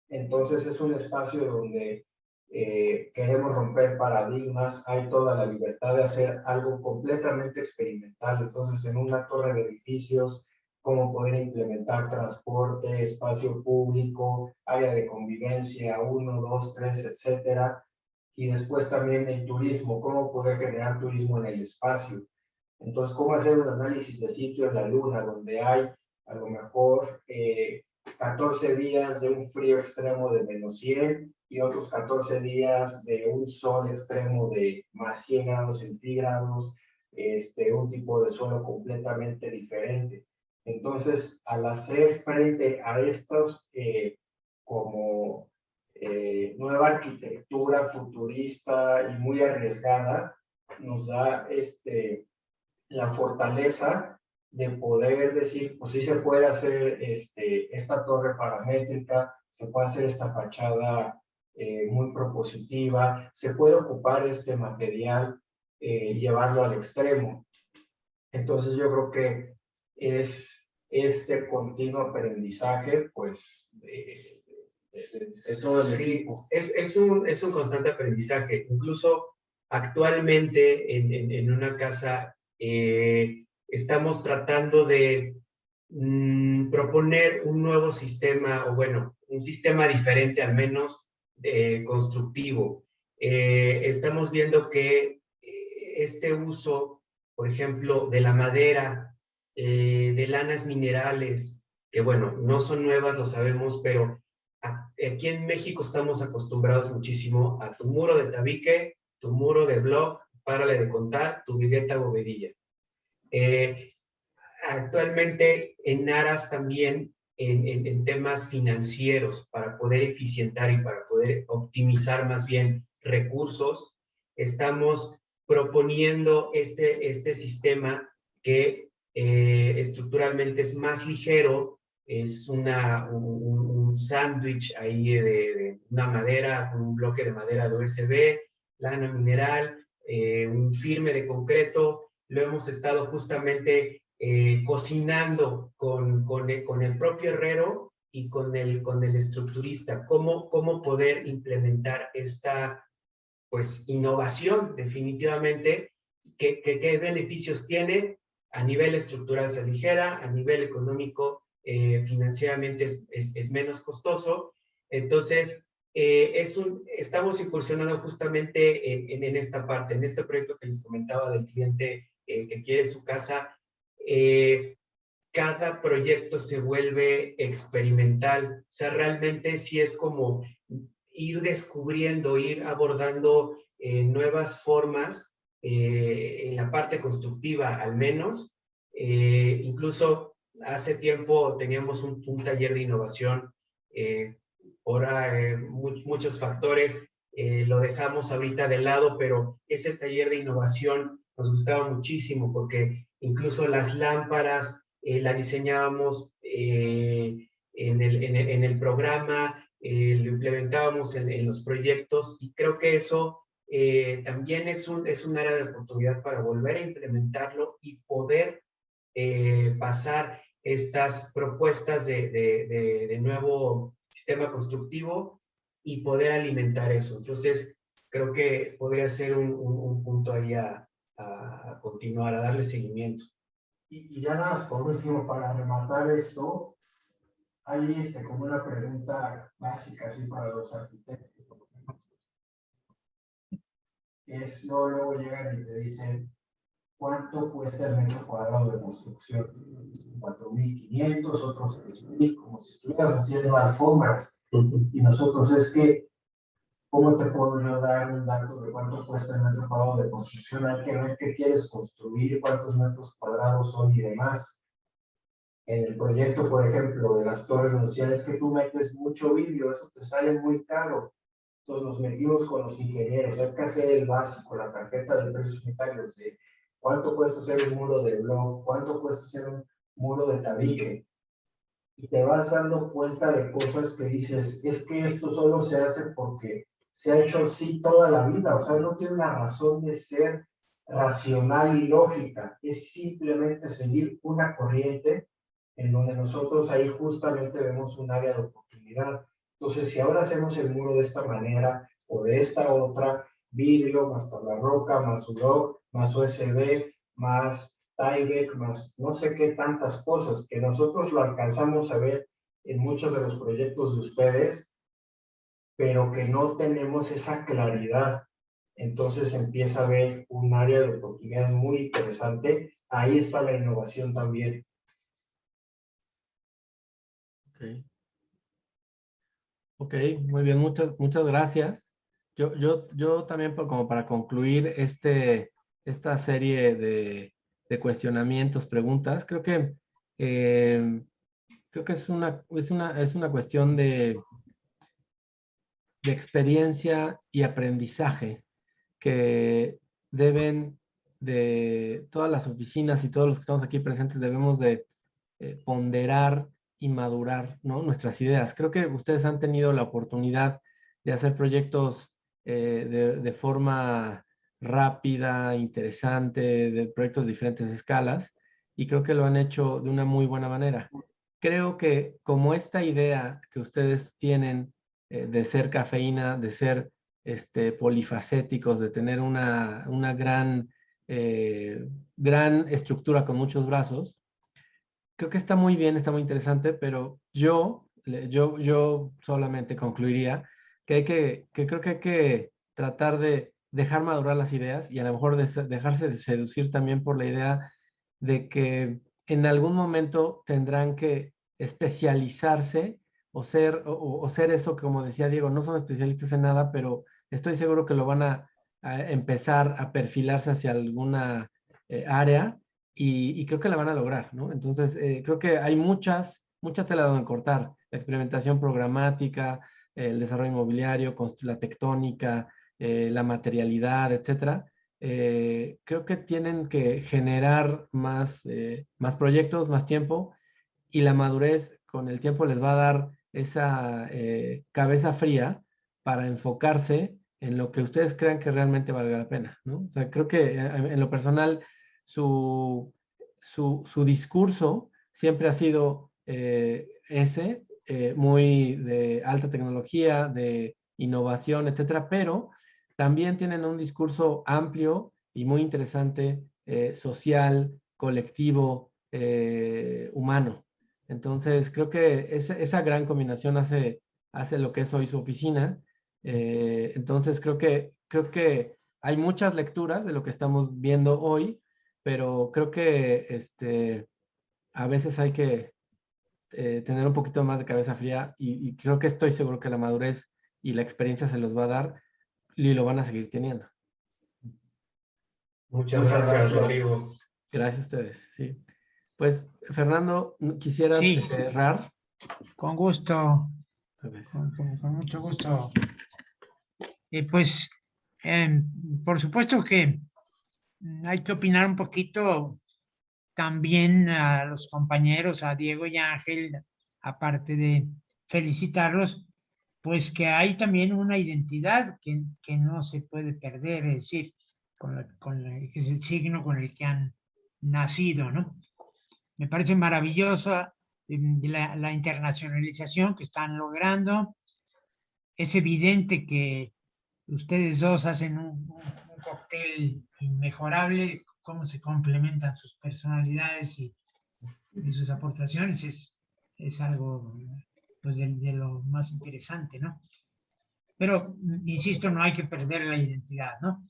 Entonces, es un espacio donde queremos romper paradigmas, hay toda la libertad de hacer algo completamente experimental. Entonces, en una torre de edificios, cómo poder implementar transporte, espacio público, área de convivencia, 1, 2, 3, etcétera. Y después también el turismo, cómo poder generar turismo en el espacio. Entonces, cómo hacer un análisis de sitio en la Luna, donde hay a lo mejor 14 días de un frío extremo de -100 y otros 14 días de un sol extremo de +100 grados centígrados, un tipo de suelo completamente diferente. Entonces, al hacer frente a estos como nueva arquitectura futurista y muy arriesgada, nos da la fortaleza de poder decir, pues sí se puede hacer esta torre paramétrica, se puede hacer esta fachada muy propositiva, se puede ocupar este material y llevarlo al extremo. Entonces yo creo que es este continuo aprendizaje, pues, de de todo el Sí, equipo. es un constante aprendizaje. Incluso actualmente en una casa estamos tratando de proponer un nuevo sistema, o bueno, un sistema diferente al menos constructivo. Estamos viendo que este uso, por ejemplo, de la madera, de lanas minerales, que bueno, no son nuevas, lo sabemos, pero aquí en México estamos acostumbrados muchísimo a tu muro de tabique, tu muro de bloc, párale de contar, tu vigueta bovedilla. Actualmente en aras también en temas financieros para poder eficientar y para poder optimizar más bien recursos, estamos proponiendo este sistema que estructuralmente es más ligero, es un sándwich ahí de una madera, con un bloque de madera de USB, lana mineral, un firme de concreto. Lo hemos estado justamente cocinando con el propio herrero y con el estructurista, cómo poder implementar esta pues innovación definitivamente, qué beneficios tiene a nivel estructural, se aligera, a nivel económico, financieramente es menos costoso. Entonces, estamos incursionando justamente en esta parte, en este proyecto que les comentaba del cliente que quiere su casa. Cada proyecto se vuelve experimental, o sea, realmente sí es como ir descubriendo, ir abordando nuevas formas en la parte constructiva al menos. Incluso hace tiempo teníamos un taller de innovación, por muchos factores lo dejamos ahorita de lado, pero ese taller de innovación nos gustaba muchísimo porque incluso las lámparas las diseñábamos en el programa, lo implementábamos en los proyectos, y creo que eso también es un área de oportunidad para volver a implementarlo y poder pasar estas propuestas de nuevo sistema constructivo y poder alimentar eso. Entonces, creo que podría ser un punto ahí a continuar, a darle seguimiento. Y ya nada más por último, para rematar esto, hay como una pregunta básica así para los arquitectos. Es luego llegan y te dicen, ¿cuánto cuesta el metro cuadrado de construcción? 4.500, otros 6.000, como si estuvieras haciendo alfombras. Y nosotros ¿cómo te puedo yo dar un dato de cuánto cuesta el metro cuadrado de construcción? Hay que ver qué quieres construir, cuántos metros cuadrados son y demás. En el proyecto, por ejemplo, de las torres sociales, que tú metes mucho vidrio, eso te sale muy caro. Entonces nos metimos con los ingenieros, hay que hacer el básico, la tarjeta de precios unitarios, de cuánto cuesta hacer un muro de bloc, cuánto cuesta hacer un muro de tabique. Y te vas dando cuenta de cosas que dices, es que esto solo se hace porque se ha hecho así toda la vida, o sea, no tiene una razón de ser racional y lógica, es simplemente seguir una corriente en donde nosotros ahí justamente vemos un área de oportunidad. Entonces, si ahora hacemos el muro de esta manera o de esta otra, vidrio, más tabla roca, más UDOC, más USB, más Tyvek, más no sé qué tantas cosas, que nosotros lo alcanzamos a ver en muchos de los proyectos de ustedes, pero que no tenemos esa claridad. Entonces empieza a haber un área de oportunidad muy interesante. Ahí está la innovación también. Ok, muy bien, muchas gracias. Yo también, como para concluir esta serie de cuestionamientos, preguntas, creo que es una cuestión de experiencia y aprendizaje que deben de todas las oficinas y todos los que estamos aquí presentes debemos de ponderar y madurar, ¿no?, nuestras ideas. Creo que ustedes han tenido la oportunidad de hacer proyectos de forma rápida, interesante, de proyectos de diferentes escalas, y creo que lo han hecho de una muy buena manera. Creo que como esta idea que ustedes tienen de ser cafeína, de ser polifacéticos, de tener una gran estructura con muchos brazos. Creo que está muy bien, está muy interesante, pero yo solamente concluiría que creo que hay que tratar de dejar madurar las ideas y a lo mejor dejarse de seducir también por la idea de que en algún momento tendrán que especializarse o ser eso, como decía Diego, no son especialistas en nada, pero estoy seguro que lo van a empezar a perfilarse hacia alguna área y creo que la van a lograr, ¿no? Entonces, creo que hay mucha tela donde cortar. La experimentación programática, el desarrollo inmobiliario, la tectónica, la materialidad, etcétera. Creo que tienen que generar más proyectos, más tiempo, y la madurez con el tiempo les va a dar esa cabeza fría para enfocarse en lo que ustedes crean que realmente valga la pena, ¿no? O sea, creo que en lo personal su discurso siempre ha sido muy de alta tecnología, de innovación, etcétera, pero también tienen un discurso amplio y muy interesante, social, colectivo, humano. Entonces, creo que esa gran combinación hace lo que es hoy su oficina. Entonces, creo que hay muchas lecturas de lo que estamos viendo hoy, pero creo que a veces hay que tener un poquito más de cabeza fría y creo que estoy seguro que la madurez y la experiencia se los va a dar y lo van a seguir teniendo. Muchas gracias, Rodrigo. Gracias a ustedes, sí. Pues, Fernando, ¿quisieras Sí. cerrar? Con gusto, Gracias. con mucho gusto. Pues, por supuesto que hay que opinar un poquito también a los compañeros, a Diego y a Ángel, aparte de felicitarlos, pues que hay también una identidad que no se puede perder, es decir, que es el signo con el que han nacido, ¿no? Me parece maravillosa la internacionalización que están logrando. Es evidente que ustedes dos hacen un cóctel inmejorable, cómo se complementan sus personalidades y sus aportaciones, es algo pues, de lo más interesante, ¿no? Pero, insisto, no hay que perder la identidad, ¿no?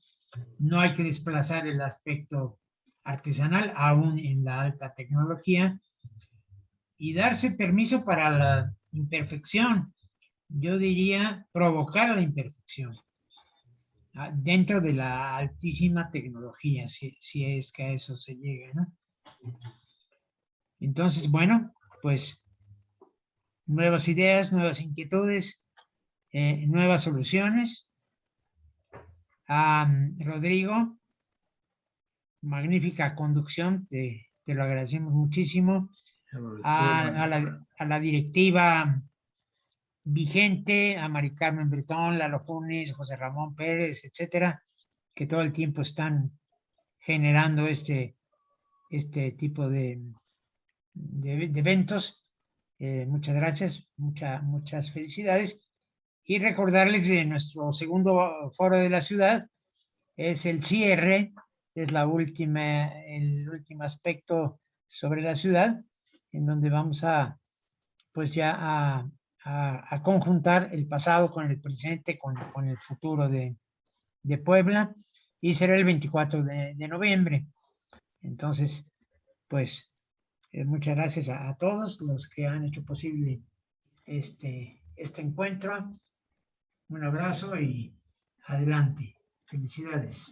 No hay que desplazar el aspecto artesanal, aún en la alta tecnología, y darse permiso para la imperfección. Yo diría provocar la imperfección dentro de la altísima tecnología, si es que a eso se llega, ¿no? Entonces, bueno, pues nuevas ideas, nuevas inquietudes, nuevas soluciones. Rodrigo, magnífica conducción, te lo agradecemos muchísimo. A la directiva vigente, a Mari Carmen Bretón, Lalo Funes, José Ramón Pérez, etcétera, que todo el tiempo están generando este tipo de eventos. Muchas gracias, muchas felicidades. Y recordarles de nuestro segundo foro de la ciudad, es el cierre, es el último aspecto sobre la ciudad, en donde vamos a, pues ya a conjuntar el pasado con el presente, con el futuro de Puebla, y será el 24 de noviembre. Entonces, pues, muchas gracias a todos los que han hecho posible este encuentro. Un abrazo y adelante. Felicidades.